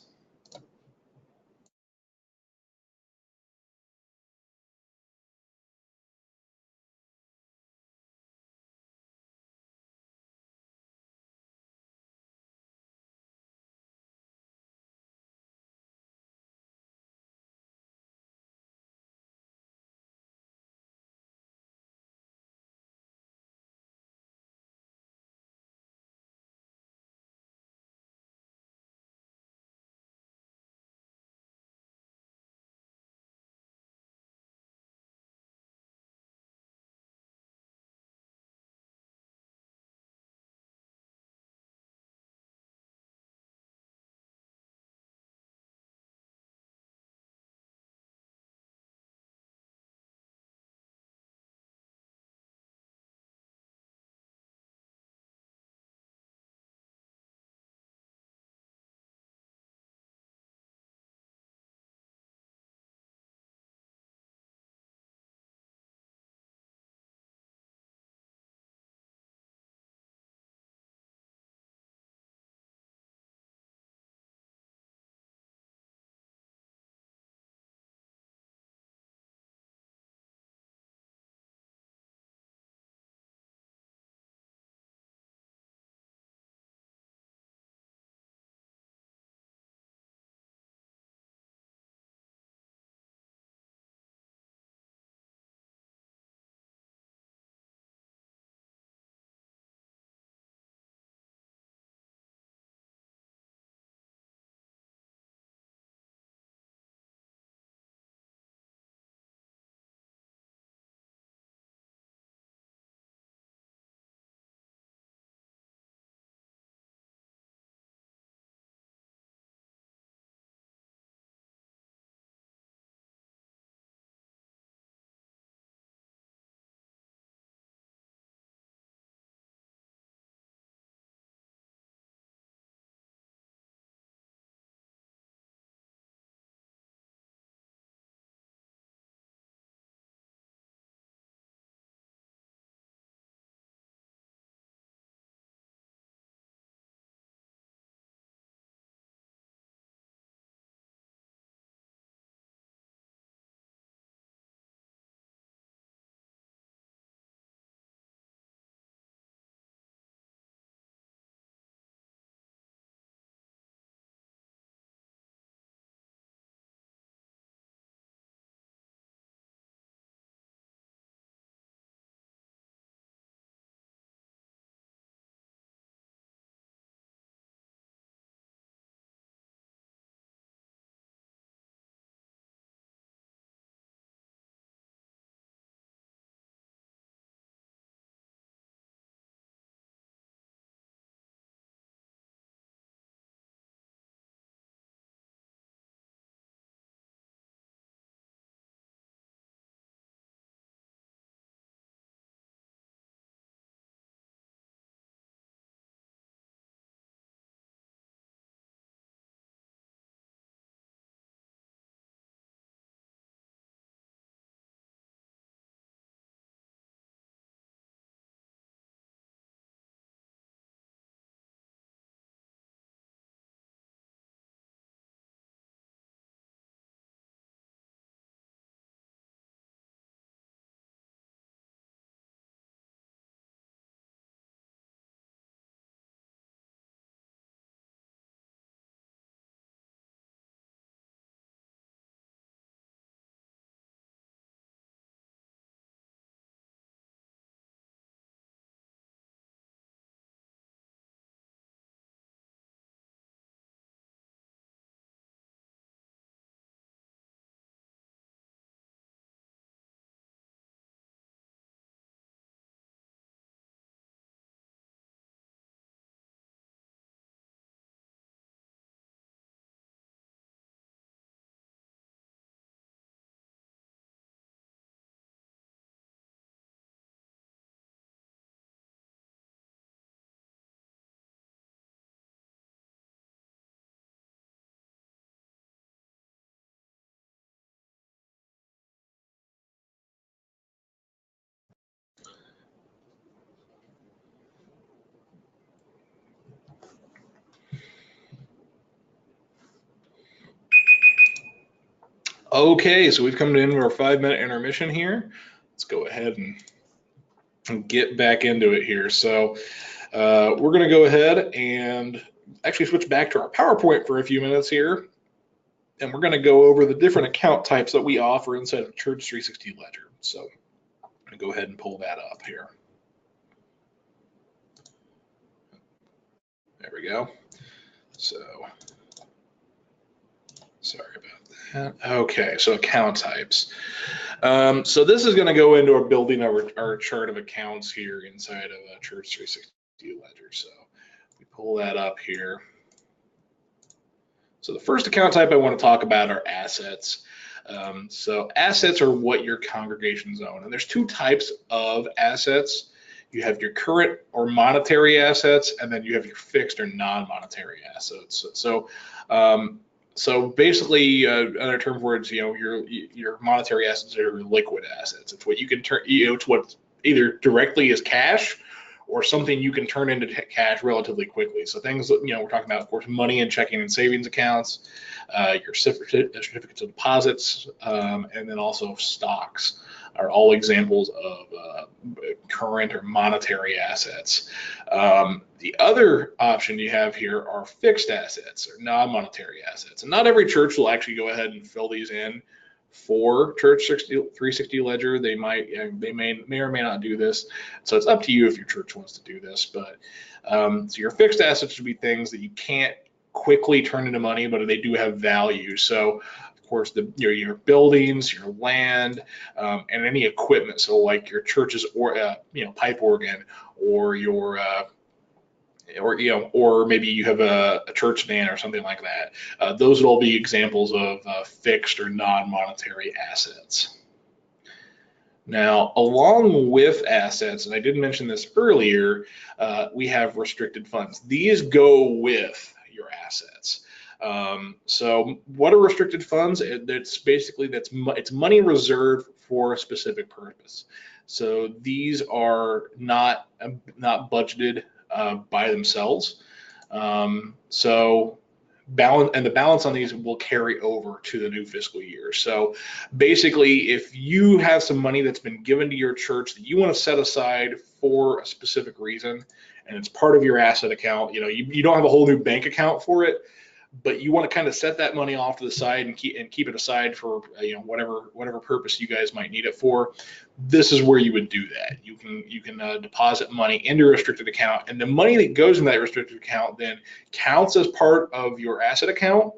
Speaker 1: Okay, so we've come into our 5-minute intermission here. Let's go ahead and get back into it here. So we're going to go ahead and actually switch back to our PowerPoint for a few minutes here. And we're going to go over the different account types that we offer inside of Church360 Ledger. So I'm going to go ahead and pull that up here. There we go. So sorry about that. Okay, so account types. So this is going to go into our building our chart of accounts here inside of Church360 Ledger. So we pull that up here. So the first account type I want to talk about are assets. So assets are what your congregations own, and there's two types of assets. You have your current or monetary assets, and then you have your fixed or non-monetary assets. So basically, other term for it, your monetary assets are liquid assets. It's what you can turn, it's what either directly is cash or something you can turn into cash relatively quickly. So things, we're talking about, of course, money and checking and savings accounts, your certificates of deposits, and then also stocks are all examples of current or monetary assets. The other option you have here are fixed assets or non-monetary assets. And not every church will actually go ahead and fill these in for Church360 Ledger. They may or may not do this. So it's up to you if your church wants to do this. But so your fixed assets would be things that you can't quickly turn into money, but they do have value. So of course, your buildings, your land, and any equipment. So like your church's or pipe organ, or your or maybe you have a church van or something like that. Those would all be examples of fixed or non-monetary assets. Now, along with assets, and I did mention this earlier, we have restricted funds. These go with your assets. So what are restricted funds? It's money reserved for a specific purpose. So these are not budgeted by themselves. So the balance on these will carry over to the new fiscal year. So basically, if you have some money that's been given to your church that you want to set aside for a specific reason, and it's part of your asset account, you don't have a whole new bank account for it, but you want to kind of set that money off to the side and keep it aside for whatever purpose you guys might need it for. This is where you would do that. You can deposit money into a restricted account, and the money that goes in that restricted account then counts as part of your asset account,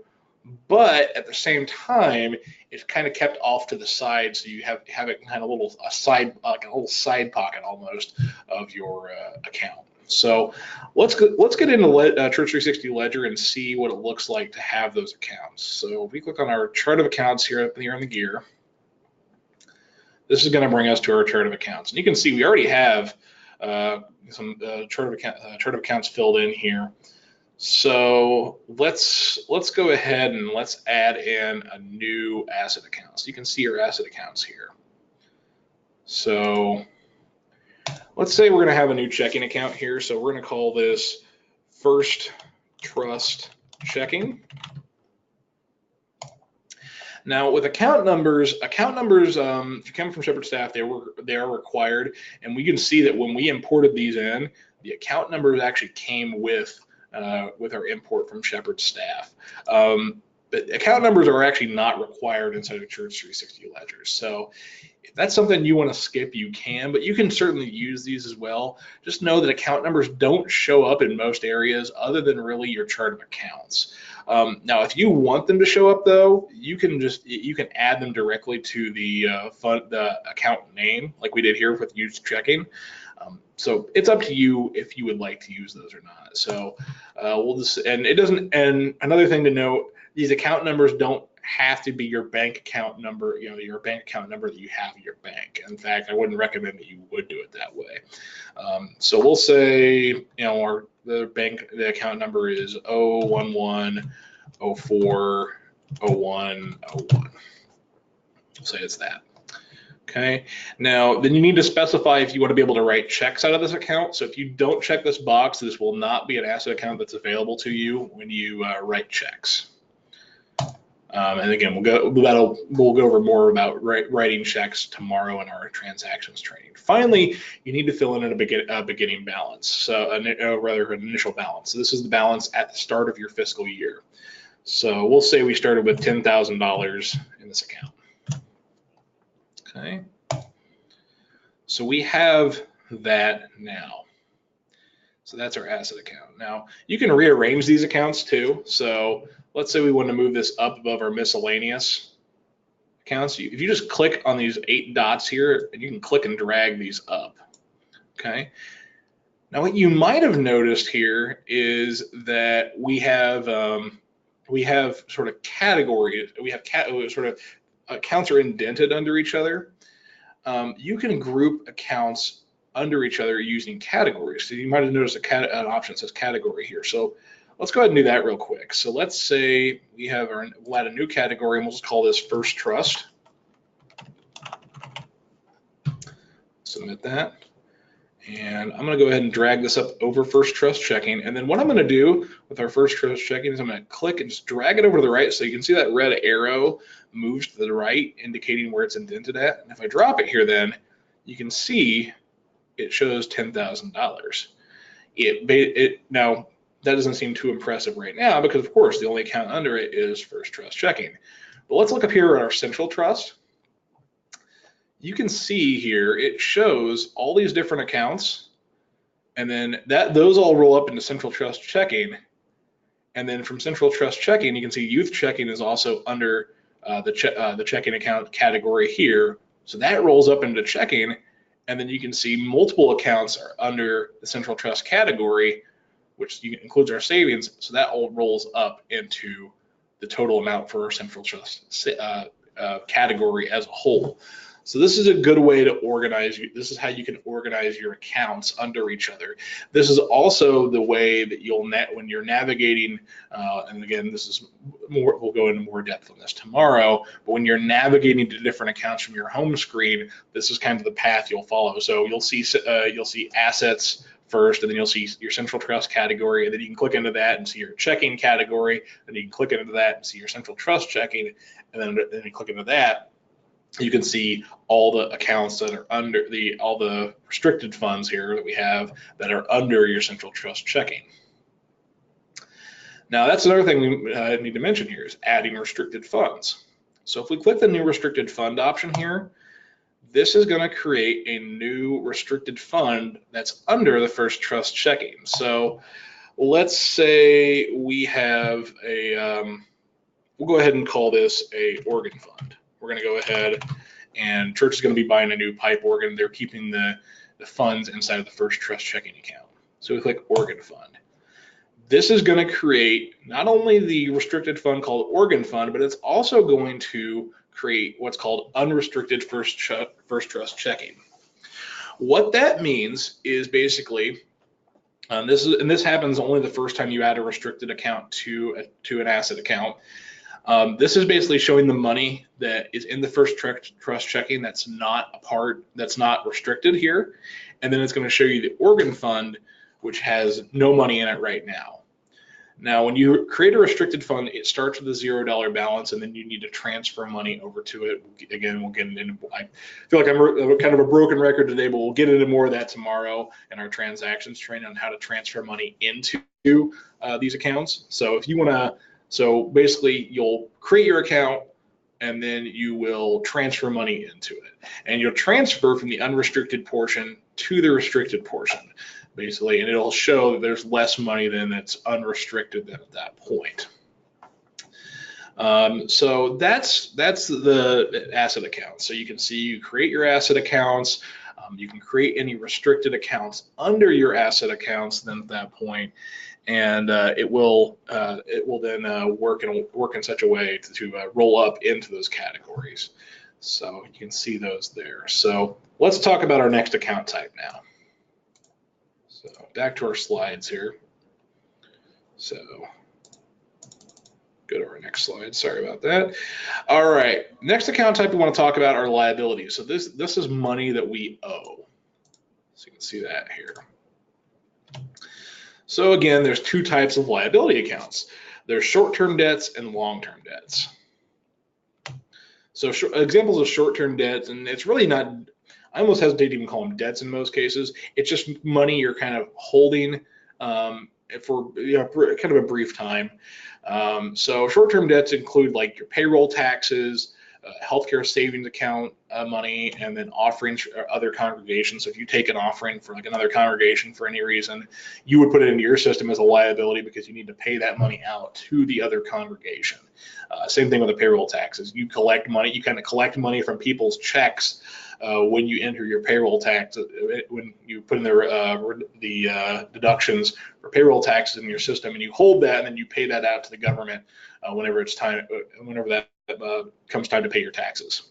Speaker 1: but at the same time it's kind of kept off to the side, so you have it kind of a little side pocket almost of your account. So let's get into Church360 Ledger and see what it looks like to have those accounts. So if we click on our chart of accounts here in the gear, this is going to bring us to our chart of accounts. And you can see we already have some chart of accounts filled in here. So let's go ahead and let's add in a new asset account. So you can see our asset accounts here. So let's say we're going to have a new checking account here. So we're going to call this First Trust Checking. Now with account numbers, if you come from Shepherd staff, they are required, and we can see that when we imported these in, the account numbers actually came with our import from Shepherd staff. But account numbers are actually not required inside of Church360 Ledger. So if that's something you want to skip, you can, but you can certainly use these as well. Just know that account numbers don't show up in most areas other than really your chart of accounts. Now, if you want them to show up, though, you can add them directly to the account name, like we did here with use checking. So it's up to you if you would like to use those or not. So and another thing to note, these account numbers don't have to be your bank account number, your bank account number that you have at your bank. In fact, I wouldn't recommend that you would do it that way. So we'll say, the account number is 011040101. We'll say it's that. Okay. Now, then you need to specify if you want to be able to write checks out of this account. So if you don't check this box, this will not be an asset account that's available to you when you write checks. And again, we'll go over more about writing checks tomorrow in our transactions training. Finally, you need to fill in a beginning balance, so rather an initial balance. So this is the balance at the start of your fiscal year. So we'll say we started with $10,000 in this account. Okay. So we have that now. So that's our asset account. Now you can rearrange these accounts too. So let's say we want to move this up above our miscellaneous accounts. If you just click on these 8 dots here, and you can click and drag these up. Okay. Now what you might have noticed here is that we have sort of categories. We have sort of accounts are indented under each other. You can group accounts under each other using categories. So you might have noticed an option that says category here. So let's go ahead and do that real quick. So let's say we'll add a new category, and we'll just call this First Trust. Submit that. And I'm going to go ahead and drag this up over First Trust Checking. And then what I'm going to do with our First Trust Checking is I'm going to click and just drag it over to the right. So you can see that red arrow moves to the right, indicating where it's indented at. And if I drop it here, then you can see it shows $10,000. Now, that doesn't seem too impressive right now because, of course, the only account under it is First Trust Checking. But let's look up here at our Central Trust. You can see here it shows all these different accounts, and then those all roll up into Central Trust Checking. And then from Central Trust Checking, you can see Youth Checking is also under the checking account category here. So that rolls up into checking, and then you can see multiple accounts are under the Central Trust category, which includes our savings. So that all rolls up into the total amount for our Central Trust category as a whole. So this is a good way to organize. This is how you can organize your accounts under each other. This is also the way that when you're navigating, and again, this is more, we'll go into more depth on this tomorrow, but when you're navigating to different accounts from your home screen, this is kind of the path you'll follow. So you'll see assets first, and then you'll see your Central Trust category, and then you can click into that and see your checking category, and you can click into that and see your Central Trust checking, and then you click into that. You can see all the accounts that are under all the restricted funds here that we have that are under your Central Trust Checking. Now that's another thing we need to mention here is adding restricted funds. So if we click the new restricted fund option here, this is going to create a new restricted fund that's under the First Trust Checking. So let's say we have we'll go ahead and call this a organ fund. We're going to go ahead, and Church is going to be buying a new pipe organ. They're keeping the funds inside of the First Trust Checking account. So we click Organ Fund. This is going to create not only the restricted fund called Organ Fund, but it's also going to create what's called Unrestricted First Trust Checking. What that means is basically, this happens only the first time you add a restricted account to an asset account. This is basically showing the money that is in the First Trust Checking that's not restricted here, and then it's going to show you the organ fund, which has no money in it right now. Now, when you create a restricted fund, it starts with a $0 balance, and then you need to transfer money over to it. Again, we'll get into. I feel like I'm kind of a broken record today, but we'll get into more of that tomorrow in our transactions training on how to transfer money into these accounts. So if you want to. So basically, you'll create your account, and then you will transfer money into it. And you'll transfer from the unrestricted portion to the restricted portion, basically, and it'll show that there's less money than that's unrestricted than at that point. So that's the asset account. So you can see you create your asset accounts. You can create any restricted accounts under your asset accounts then at that point. And it will then work in such a way to roll up into those categories. So you can see those there. So let's talk about our next account type now. So back to our slides here. So go to our next slide. Sorry about that. All right, next account type we want to talk about are liabilities. So this is money that we owe. So you can see that here. So again, there's two types of liability accounts. There's short-term debts and long-term debts. So examples of short-term debts, and it's really not, I almost hesitate to even call them debts in most cases. It's just money you're kind of holding for kind of a brief time. So short-term debts include like your payroll taxes, healthcare savings account money, and then offerings for other congregations. So if you take an offering for like another congregation for any reason, you would put it into your system as a liability because you need to pay that money out to the other congregation. Same thing with the payroll taxes. You collect money, you kind of collect money from people's checks when you enter your payroll tax, when you put in the deductions for payroll taxes in your system, and you hold that, and then you pay that out to the government whenever it's time, whenever that comes time to pay your taxes.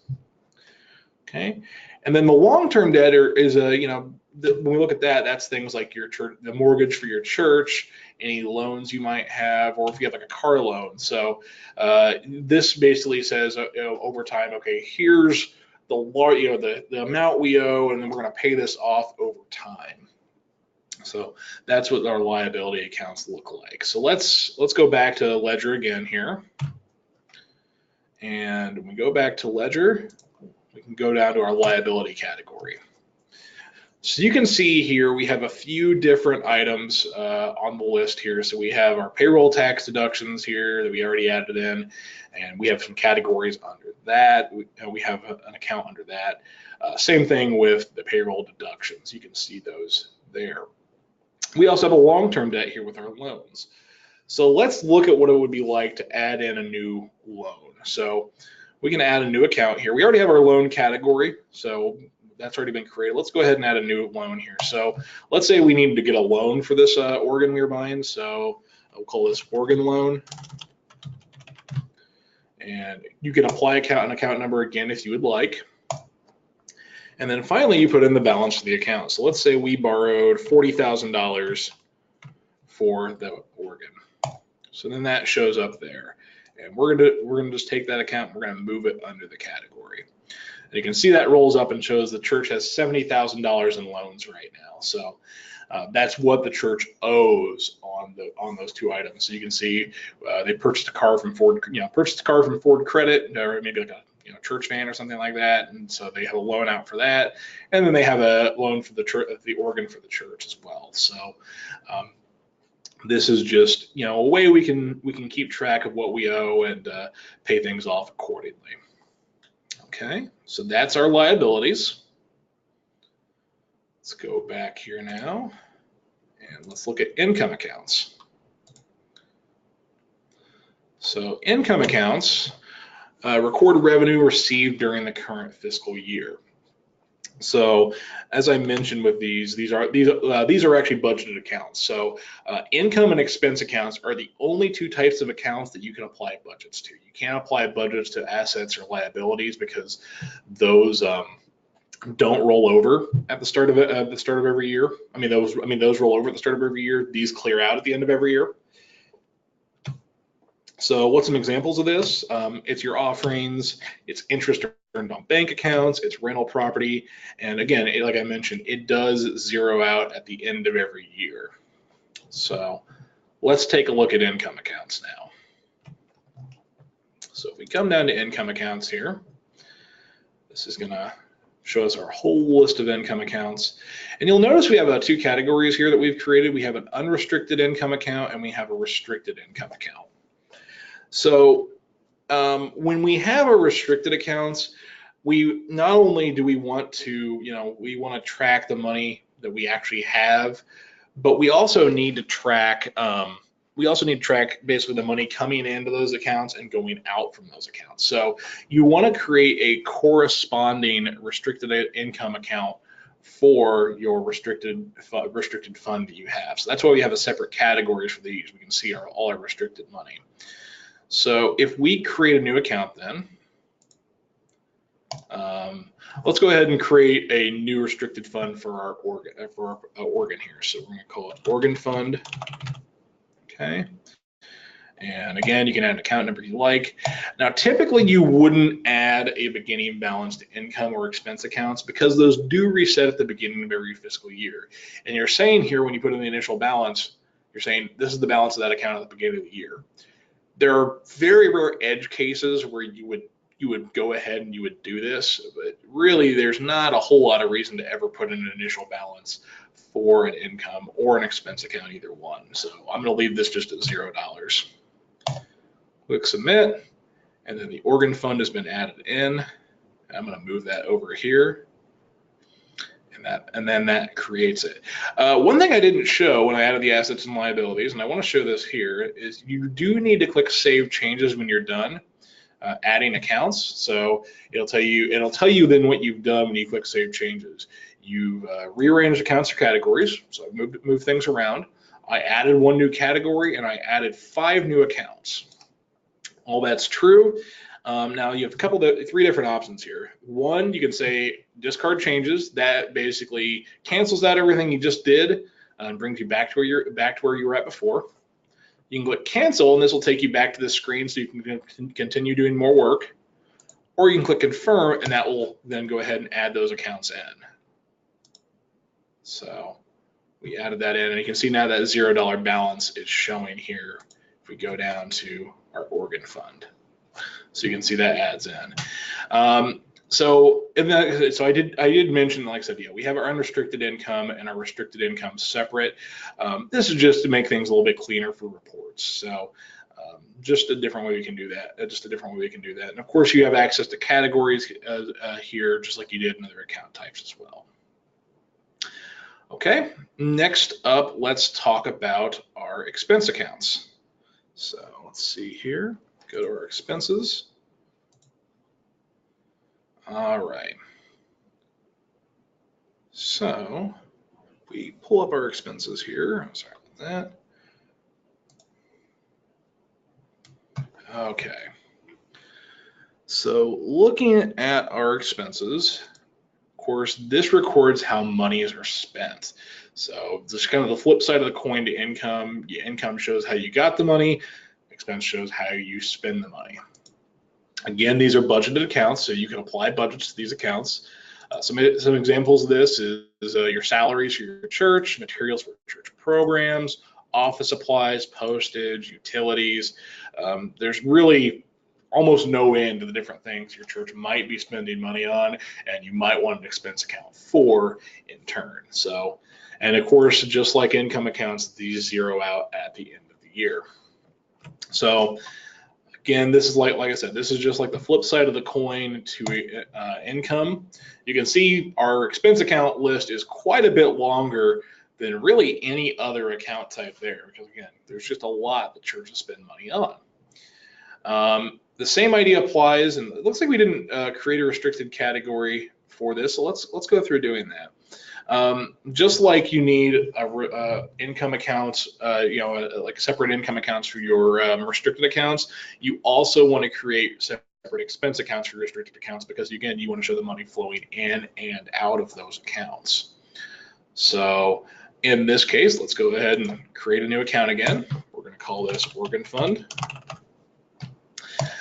Speaker 1: Okay, and then the long-term debt is when we look at that, that's things like your church, the mortgage for your church, any loans you might have, or if you have like a car loan. So this basically says over time, okay, here's the amount we owe, and then we're going to pay this off over time. So that's what our liability accounts look like. So let's go back to ledger again here. And when we go back to ledger, we can go down to our liability category. So you can see here we have a few different items on the list here. So we have our payroll tax deductions here that we already added in, and we have some categories under that. We have an account under that. Same thing with the payroll deductions. You can see those there. We also have a long-term debt here with our loans. So let's look at what it would be like to add in a new loan. So we can add a new account here. We already have our loan category, so that's already been created. Let's go ahead and add a new loan here. So let's say we needed to get a loan for this organ we were buying. So I'll call this organ loan. And you can apply an account number again if you would like. And then finally, you put in the balance of the account. So let's say we borrowed $40,000 for the organ. So then that shows up there. And we're gonna just take that account, we're gonna move it under the category. And you can see that rolls up and shows the church has $70,000 in loans right now. So that's what the church owes on those two items. So you can see they purchased a car from Ford, Ford Credit, or maybe like a church van or something like that, and so they have a loan out for that, and then they have a loan for the organ for the church as well. So this is just a way we can keep track of what we owe and pay things off accordingly. Okay, so that's our liabilities. Let's go back here now and let's look at income accounts. So income accounts record revenue received during the current fiscal year. So as I mentioned with these are actually budgeted accounts. So income and expense accounts are the only two types of accounts that you can apply budgets to. You can't apply budgets to assets or liabilities because those don't roll over at the start of every year. Those roll over at the start of every year. These clear out at the end of every year. So what's some examples of this? It's your offerings, it's interest earned on bank accounts, it's rental property, and again, like I mentioned, it does zero out at the end of every year. So let's take a look at income accounts now. So if we come down to income accounts here, this is gonna show us our whole list of income accounts. And you'll notice we have two categories here that we've created. We have an unrestricted income account and we have a restricted income account. So when we have our restricted accounts, we not only do we want to, we want to track the money that we actually have, but we also need to track basically the money coming into those accounts and going out from those accounts. So you want to create a corresponding restricted income account for your restricted fund that you have. So that's why we have a separate categories for these. We can see all our restricted money. So if we create a new account then, let's go ahead and create a new restricted fund for our organ here. So we're going to call it organ fund. Okay. And again, you can add an account number you like. Now, typically you wouldn't add a beginning balance to income or expense accounts because those do reset at the beginning of every fiscal year. And you're saying here, when you put in the initial balance, you're saying this is the balance of that account at the beginning of the year. There are very rare edge cases where you would you would go ahead and you would do this, but really there's not a whole lot of reason to ever put in an initial balance for an income or an expense account, either one. So I'm going to leave this just at $0. Click submit, and then the organ fund has been added in. I'm going to move that over here, and then that creates it. One thing I didn't show when I added the assets and liabilities, and I want to show this here, is you do need to click Save Changes when you're done adding accounts. So it'll tell you then what you've done when you click Save Changes. You've rearranged accounts or categories, so I moved things around. I added 1 new category, and I added 5 new accounts. All that's true. Now you have 3 different options here. One, you can say discard changes. That basically cancels out everything you just did and brings you back to where you were at before. You can click cancel, and this will take you back to the screen so you can continue doing more work. Or you can click confirm, and that will then go ahead and add those accounts in. So we added that in, and you can see now that $0 balance is showing here if we go down to our organ fund. So you can see that adds in. So I did mention, like I said, we have our unrestricted income and our restricted income separate. This is just to make things a little bit cleaner for reports. So just a different way we can do that. And of course, you have access to categories here, just like you did in other account types as well. Okay, next up, let's talk about our expense accounts. So let's see here. Go to our expenses. All right. So we pull up our expenses here. Sorry about that. Okay. So looking at our expenses, of course, this records how monies are spent. So this is kind of the flip side of the coin to income. Your income shows how you got the money. Expense shows how you spend the money. Again, these are budgeted accounts, so you can apply budgets to these accounts. Some examples of this is your salaries for your church, materials for church programs, office supplies, postage, utilities. There's really almost no end to the different things your church might be spending money on, and you might want an expense account for in turn. So, and of course, just like income accounts, these zero out at the end of the year. So again, this is like I said, this is just like the flip side of the coin to income. You can see our expense account list is quite a bit longer than really any other account type there, because again, there's just a lot that churches spend money on. The same idea applies, and it looks like we didn't create a restricted category for this, so let's go through doing that. Just like you need income accounts, like separate income accounts for your restricted accounts, you also want to create separate expense accounts for your restricted accounts, because again, you want to show the money flowing in and out of those accounts. So in this case, let's go ahead and create a new account again. We're going to call this organ fund.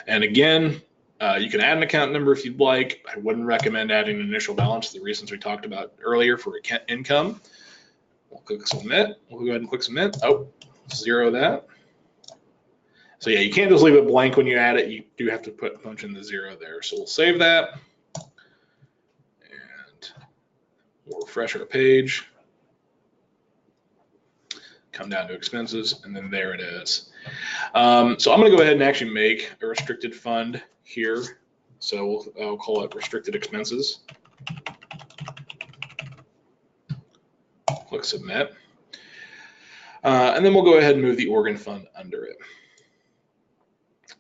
Speaker 1: And again, you can add an account number if you'd like. I wouldn't recommend adding an initial balance for the reasons we talked about earlier for income. We'll click submit. We'll go ahead and click submit. Oh, zero that. So yeah, you can't just leave it blank when you add it. You do have to punch in the 0 there. So we'll save that. And we'll refresh our page. Come down to expenses, and then there it is. So I'm going to go ahead and actually make a restricted fund here. So I'll call it restricted expenses. Click submit. And then we'll go ahead and move the organ fund under it.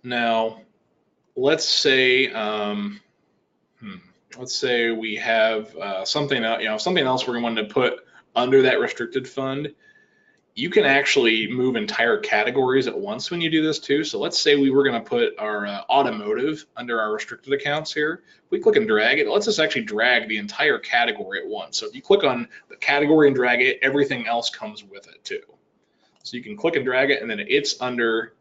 Speaker 1: Now, let's say we have something else we're going to put under that restricted fund. You can actually move entire categories at once when you do this too. So let's say we were going to put our automotive under our restricted accounts here. If we click and drag it, it lets us actually drag the entire category at once. So if you click on the category and drag it, everything else comes with it too. So you can click and drag it, and then it's under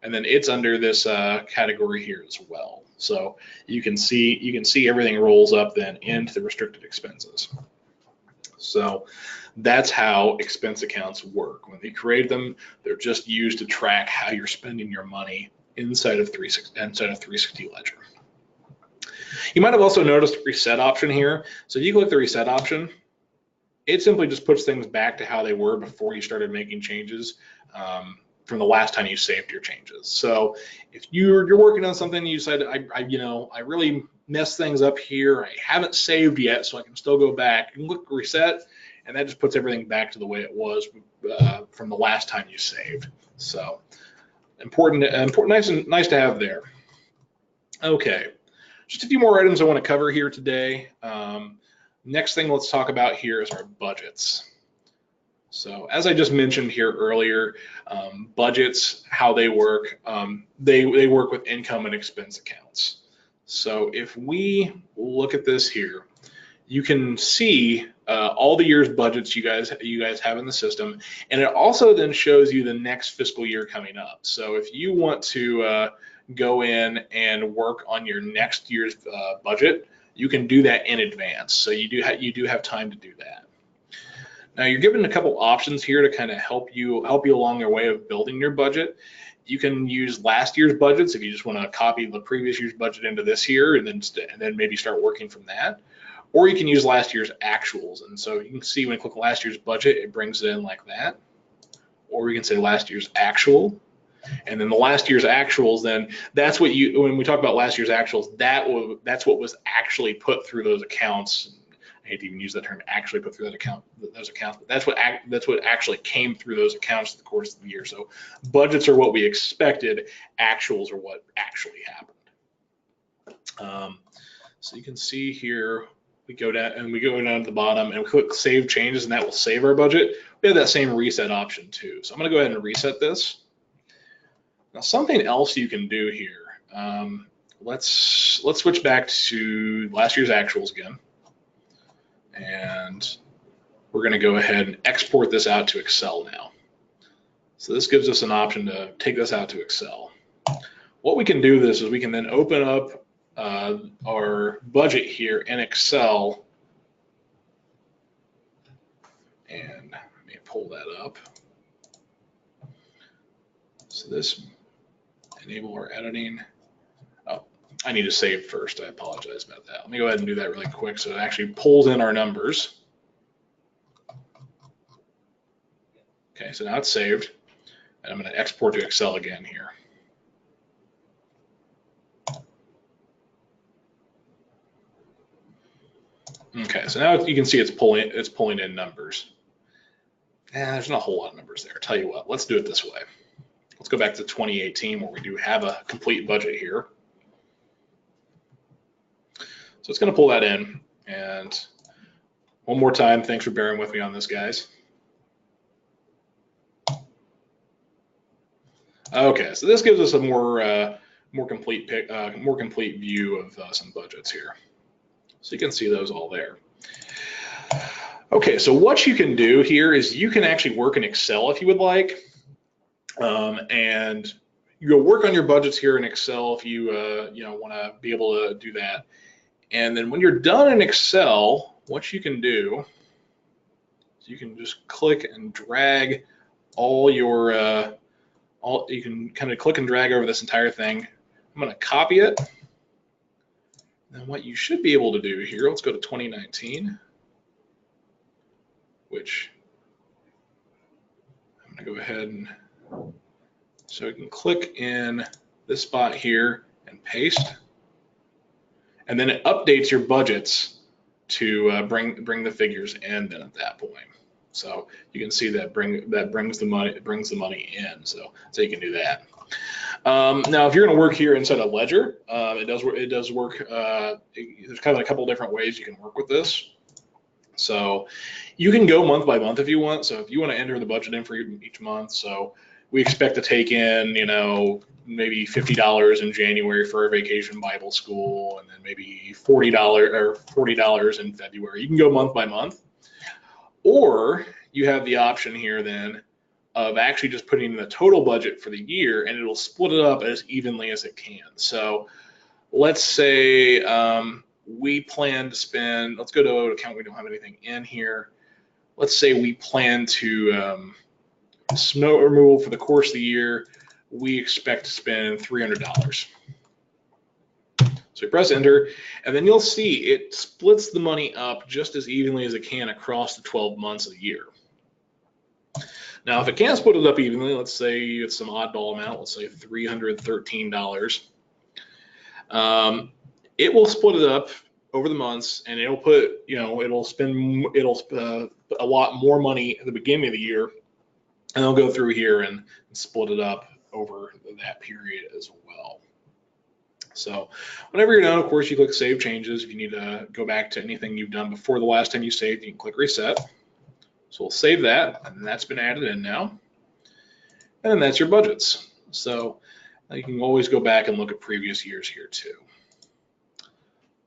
Speaker 1: this category here as well. So you can see everything rolls up then into the restricted expenses. So that's how expense accounts work. When you create them, they're just used to track how you're spending your money inside of 360 Ledger. You might have also noticed the reset option here. So if you click the reset option, it simply just puts things back to how they were before you started making changes from the last time you saved your changes. So if you're working on something, you decide, I really messed things up here, I haven't saved yet, so I can still go back and click reset, and that just puts everything back to the way it was from the last time you saved. So important, nice to have there. Okay, just a few more items I want to cover here today. Next thing let's talk about here is our budgets. So as I just mentioned here earlier, budgets, how they work, they work with income and expense accounts. So if we look at this here, you can see all the year's budgets you guys have in the system, and it also then shows you the next fiscal year coming up. So if you want to go in and work on your next year's budget, you can do that in advance. So you do have time to do that. Now you're given a couple options here to kind of help you along your way of building your budget. You can use last year's budgets if you just want to copy the previous year's budget into this year and then maybe start working from that. Or you can use last year's actuals. And so you can see when you click last year's budget, it brings it in like that. Or you can say last year's actual. And then the last year's actuals, then that's what when we talk about last year's actuals, that's what was actually put through those accounts. I hate to even use that term, actually put through those accounts, but that's what actually came through those accounts in the course of the year. So budgets are what we expected, actuals are what actually happened. So you can see here, we go down to the bottom and we click save changes, and that will save our budget. We have that same reset option too. So I'm going to go ahead and reset this. Now something else you can do here. Let's switch back to last year's actuals again. And we're going to go ahead and export this out to Excel now. So this gives us an option to take this out to Excel. What we can do this is we can then open up our budget here in Excel, and let me pull that up. So this enable our editing. Oh, I need to save first. I apologize about that. Let me go ahead and do that really quick so it actually pulls in our numbers. Okay, so now it's saved, and I'm going to export to Excel again here. Okay, so now you can see it's pulling in numbers. There's not a whole lot of numbers there. Tell you what, let's do it this way. Let's go back to 2018 where we do have a complete budget here. So it's going to pull that in, and one more time, thanks for bearing with me on this, guys. Okay, so this gives us a more complete view of some budgets here. So you can see those all there. Okay, so what you can do here is you can actually work in Excel if you would like, and you go work on your budgets here in Excel if you want to be able to do that. And then when you're done in Excel, what you can do is you can just click and drag all your you can kind of click and drag over this entire thing. I'm going to copy it. And what you should be able to do here, let's go to 2019, which I'm going to go ahead and so you can click in this spot here and paste, and then it updates your budgets to bring the figures in then at that point. So you can see that brings the money in. So you can do that. Now, if you're going to work here inside a ledger, it does work. There's kind of a couple different ways you can work with this. So you can go month by month if you want. So if you want to enter the budget in for each month, so we expect to take in, maybe $50 in January for our vacation Bible school, and then maybe $40 in February. You can go month by month, or you have the option here then of actually just putting in the total budget for the year, and it'll split it up as evenly as it can. So let's say we plan to spend, let's go to an account we don't have anything in here. Let's say we plan to snow removal for the course of the year, we expect to spend $300. So you press enter, and then you'll see it splits the money up just as evenly as it can across the 12 months of the year. Now, if it can't split it up evenly, let's say it's some oddball amount, let's say $313, it will split it up over the months, and it'll put, it'll spend a lot more money at the beginning of the year, and it'll go through here and split it up over that period as well. So whenever you're done, of course, you click Save Changes. If you need to go back to anything you've done before the last time you saved, you can click Reset. So we'll save that, and that's been added in now. And that's your budgets. So you can always go back and look at previous years here too.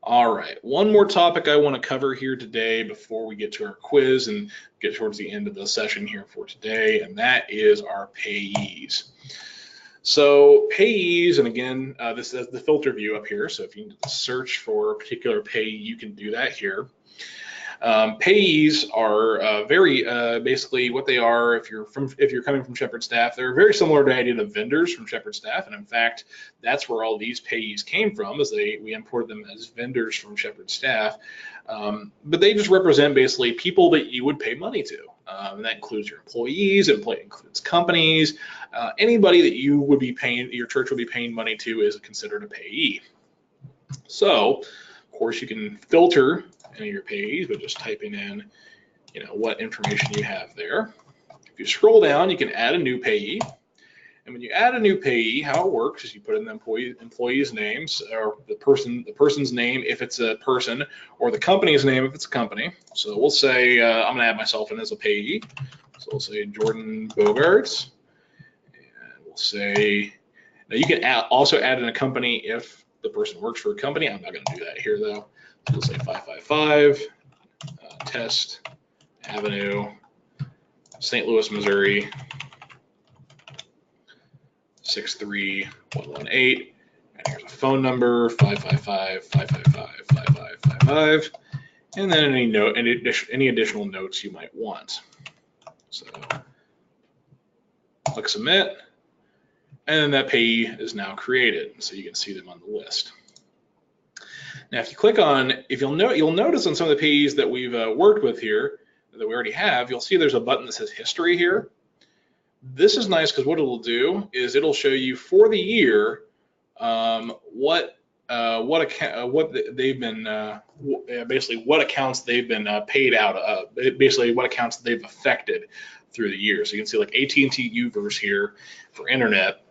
Speaker 1: All right, one more topic I want to cover here today before we get to our quiz and get towards the end of the session here for today, and that is our payees. So payees, and again, this is the filter view up here. So if you need to search for a particular payee, you can do that here. Payees are basically what they are. If you're coming from Shepherd Staff, they're very similar to the idea of vendors from Shepherd Staff, and in fact, that's where all these payees came from. We imported them as vendors from Shepherd Staff, but they just represent basically people that you would pay money to, and that includes your employees, it includes companies, anybody that you would be paying, your church would be paying money to is considered a payee. So, of course, you can filter any of your payees, but just typing in, what information you have there. If you scroll down, you can add a new payee. And when you add a new payee, how it works is you put in the employee's names, or the person's name if it's a person, or the company's name if it's a company. So we'll say I'm gonna add myself in as a payee. So we'll say Jordan Bogarts, and we'll say, now you can also add in a company if the person works for a company. I'm not gonna do that here though. So we'll say 555 Test Avenue, St. Louis, Missouri, 63118, and here's a phone number, 555-555-5555, and then any additional notes you might want. So click Submit, and then that payee is now created, so you can see them on the list. Now, if you click on, you'll notice on some of the payees that we've worked with here, that we already have, you'll see there's a button that says History here. This is nice because what it'll do is it'll show you for the year what accounts they've been paid out of, basically what accounts they've affected through the year. So you can see like AT&T Uverse here for internet.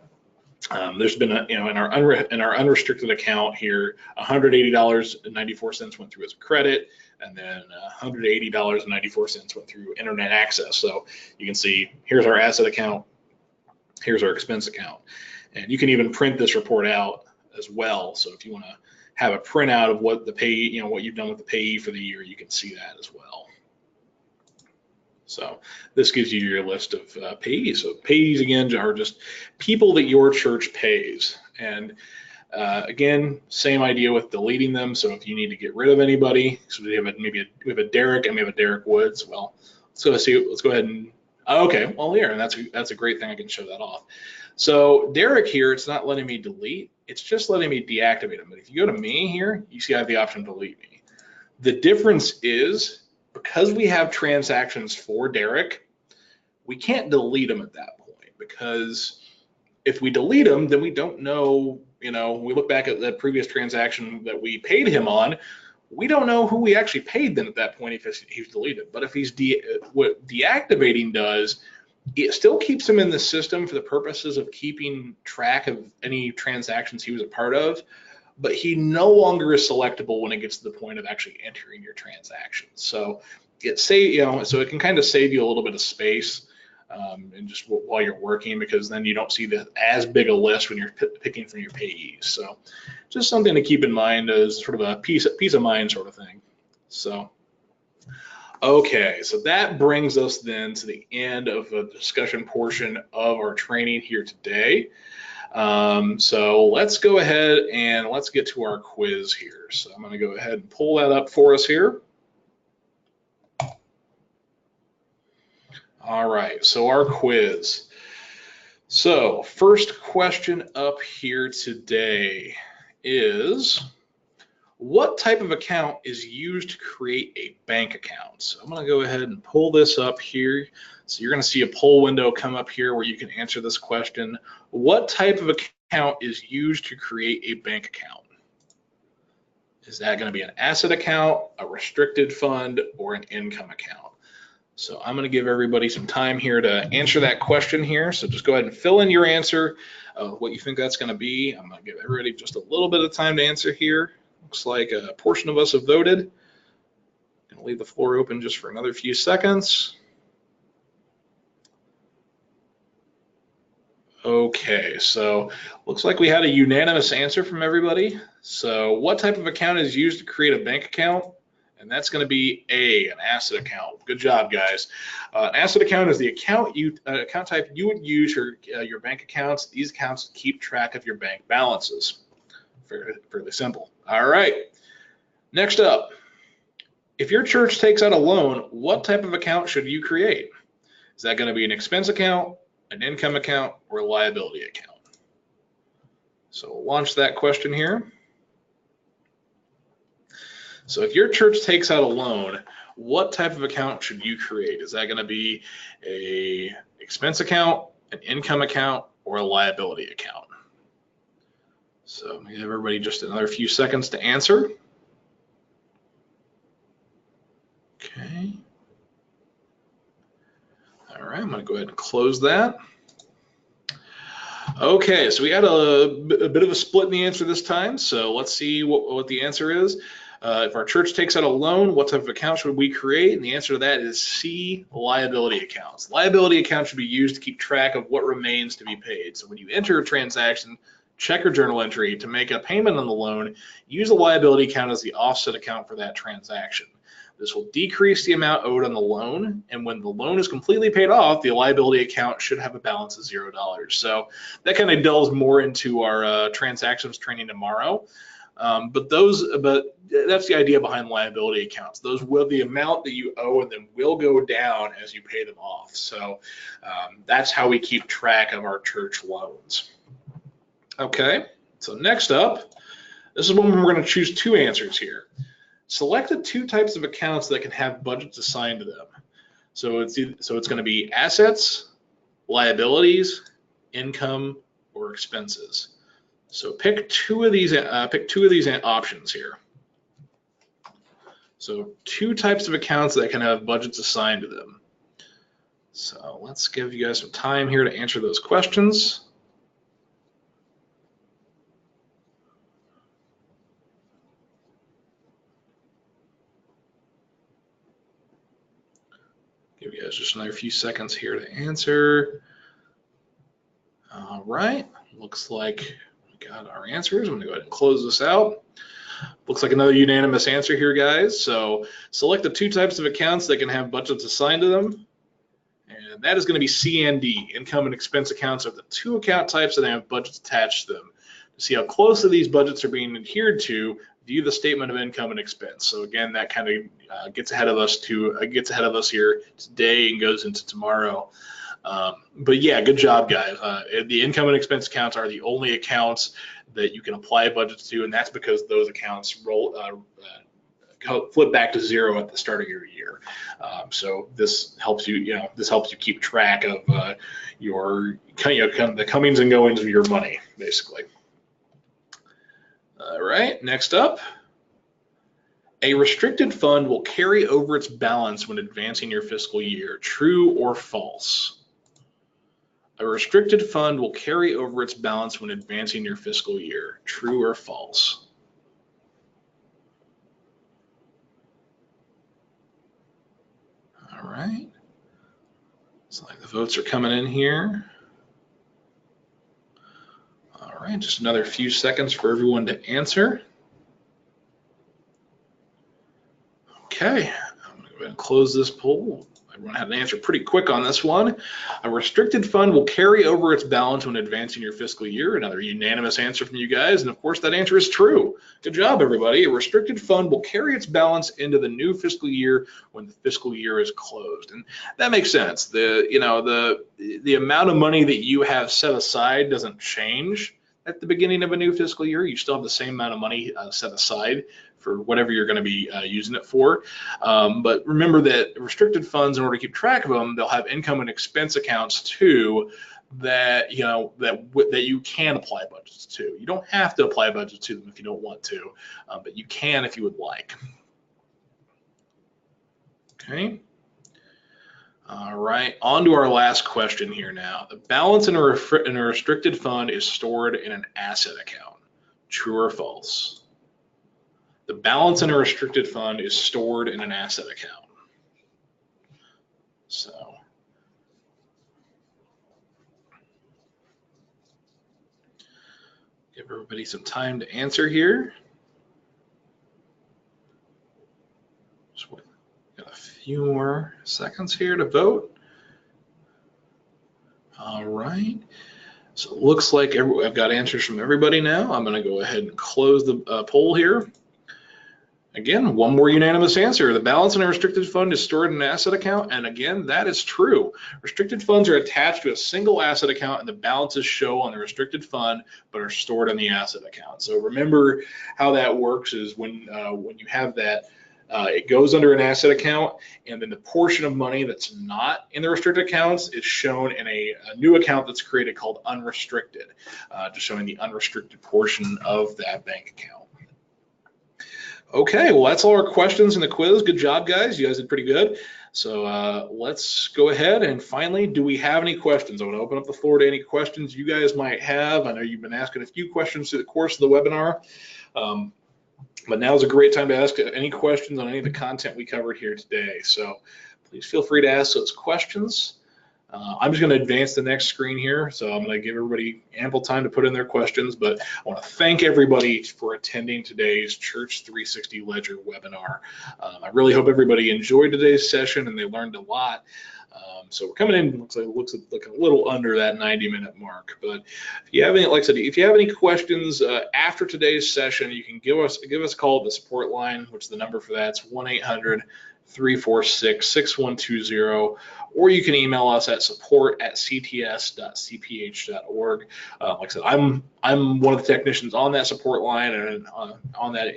Speaker 1: There's been in our unrestricted account here, $180.94 went through as a credit, and then $180.94 went through internet access. So you can see here's our asset account, here's our expense account, and you can even print this report out as well. So if you want to have a printout of what the payee, what you've done with the payee for the year, you can see that as well. So this gives you your list of payees. So payees, again, are just people that your church pays. And again, same idea with deleting them. So if you need to get rid of anybody, so we have a Derek and we have a Derek Woods. Well, let's go ahead and, okay, well here, and that's a great thing. I can show that off. So Derek here, it's not letting me delete. It's just letting me deactivate him. But if you go to me here, you see I have the option to delete me. The difference is, because we have transactions for Derek, we can't delete them at that point, because if we delete them, then we don't know, we look back at the previous transaction that we paid him on, we don't know who we actually paid then at that point if he's deleted. But if he's what deactivating does, it still keeps him in the system for the purposes of keeping track of any transactions he was a part of, but he no longer is selectable when it gets to the point of actually entering your transactions. So so it can kind of save you a little bit of space and just while you're working, because then you don't see as big a list when you're picking from your payees. So just something to keep in mind as sort of a peace of mind sort of thing. So okay, so that brings us then to the end of the discussion portion of our training here today. So let's go ahead and let's get to our quiz here. So I'm going to go ahead and pull that up for us here. All right, so our quiz. So first question up here today is, What type of account is used to create a bank account? So I'm going to go ahead and pull this up here. So you're going to see a poll window come up here where you can answer this question. What type of account is used to create a bank account? Is that going to be an asset account, a restricted fund, or an income account? So I'm going to give everybody some time here to answer that question here. So just go ahead and fill in your answer, what you think that's going to be. I'm going to give everybody just a little bit of time to answer here. Looks like a portion of us have voted. I'm going to leave the floor open just for another few seconds. Okay, so looks like we had a unanimous answer from everybody. So what type of account is used to create a bank account? And that's going to be an asset account. Good job, guys. An asset account is the account type you would use for your bank accounts. These accounts keep track of your bank balances. Fairly simple. All right. Next up, if your church takes out a loan, what type of account should you create? Is that going to be an expense account, an income account, or a liability account? So we'll launch that question here. So if your church takes out a loan, what type of account should you create? Is that going to be an expense account, an income account, or a liability account? So give everybody just another few seconds to answer. Okay. All right, I'm going to go ahead and close that. Okay, so we had a bit of a split in the answer this time. So let's see what the answer is. If our church takes out a loan, what type of account should we create? And the answer to that is C, liability accounts. Liability accounts should be used to keep track of what remains to be paid. So when you enter a transaction, check your journal entry to make a payment on the loan, use the liability account as the offset account for that transaction. This will decrease the amount owed on the loan, and when the loan is completely paid off, the liability account should have a balance of $0. So that kind of delves more into our transactions training tomorrow. But that's the idea behind liability accounts. Those will the amount that you owe and then will go down as you pay them off. So that's how we keep track of our church loans. Okay, so next up, this is when we're going to choose two answers here. Select the two types of accounts that can have budgets assigned to them. So it's going to be assets, liabilities, income, or expenses. So pick two of these options here. So two types of accounts that can have budgets assigned to them. So let's give you guys some time here to answer those questions. Give you guys just another few seconds here to answer. All right, looks like we got our answers. I'm gonna go ahead and close this out. Looks like another unanimous answer here, guys. So select the two types of accounts that can have budgets assigned to them. And that is going to be C and D. Income and expense accounts are the two account types that have budgets attached to them. To see how closely these budgets are being adhered to, view the statement of income and expense. So again, that kind of gets ahead of us here today and goes into tomorrow. But yeah, good job, guys. The income and expense accounts are the only accounts that you can apply budgets to, and that's because those accounts flip back to zero at the start of your year. So this helps you, keep track of your the comings and goings of your money, basically. All right, next up. A restricted fund will carry over its balance when advancing your fiscal year. True or false? A restricted fund will carry over its balance when advancing your fiscal year. True or false? All right. Looks like the votes are coming in here. All right, just another few seconds for everyone to answer. Okay, I'm going to go ahead and close this poll. Everyone had an answer pretty quick on this one. A restricted fund will carry over its balance when advancing your fiscal year. Another unanimous answer from you guys, and of course that answer is true. Good job, everybody. A restricted fund will carry its balance into the new fiscal year when the fiscal year is closed, and that makes sense. The amount of money that you have set aside doesn't change. at the beginning of a new fiscal year. You still have the same amount of money set aside for whatever you're going to be using it for. But remember that restricted funds, in order to keep track of them, they'll have income and expense accounts too that that you can apply budgets to. You don't have to apply budgets to them if you don't want to, but you can if you would like. Okay. All right, on to our last question here now. The balance in a restricted fund is stored in an asset account. True or false? The balance in a restricted fund is stored in an asset account. So, give everybody some time to answer here. Got a few more seconds here to vote. All right. So it looks like I've got answers from everybody now. I'm going to go ahead and close the poll here. Again, one more unanimous answer. The balance in a restricted fund is stored in an asset account. And again, that is true. Restricted funds are attached to a single asset account, and the balances show on the restricted fund, but are stored in the asset account. So remember how that works is when you have that, it goes under an asset account, and then the portion of money that's not in the restricted accounts is shown in a new account that's created called unrestricted, just showing the unrestricted portion of that bank account. Okay, well, that's all our questions in the quiz. Good job, guys. You guys did pretty good. So let's go ahead and finally, do we have any questions? I want to open up the floor to any questions you guys might have. I know you've been asking a few questions through the course of the webinar. But now is a great time to ask any questions on any of the content we covered here today. So please feel free to ask those questions. I'm just going to advance the next screen here. So I'm going to give everybody ample time to put in their questions, but I want to thank everybody for attending today's Church 360 Ledger webinar. I really hope everybody enjoyed today's session and they learned a lot. So we're coming in, looks like a little under that 90-minute mark. But if you have any, like I said, if you have any questions after today's session, you can give us a call at the support line, which the number for that's 1-800-346-6120, or you can email us at support@cts.cph.org. Like I said, I'm one of the technicians on that support line and on that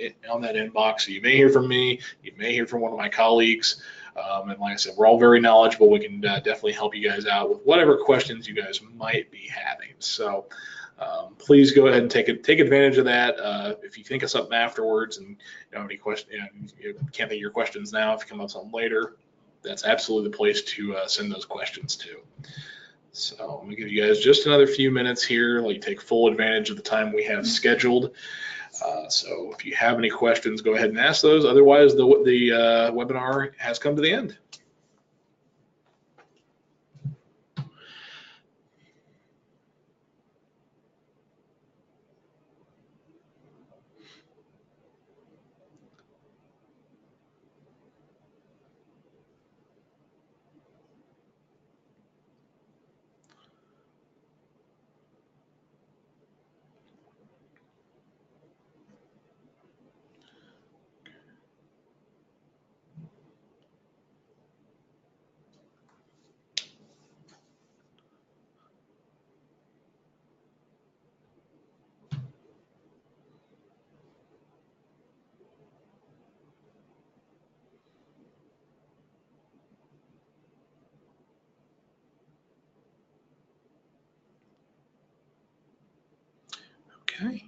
Speaker 1: inbox. So you may hear from me, you may hear from one of my colleagues. And like I said, we're all very knowledgeable. We can definitely help you guys out with whatever questions you guys might be having. So please go ahead and take advantage of that. If you think of something afterwards and you don't have any questions, you can't think of your questions now, if you come up with something later, that's absolutely the place to send those questions to. So I'm going to give you guys just another few minutes here. Let you take full advantage of the time we have scheduled. So if you have any questions, go ahead and ask those. Otherwise, the webinar has come to the end. Okay,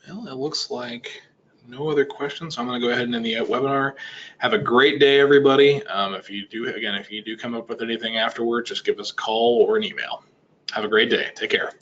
Speaker 1: well, it looks like no other questions. So I'm going to go ahead and end the webinar. Have a great day, everybody. If you do come up with anything afterward, just give us a call or an email. Have a great day. Take care.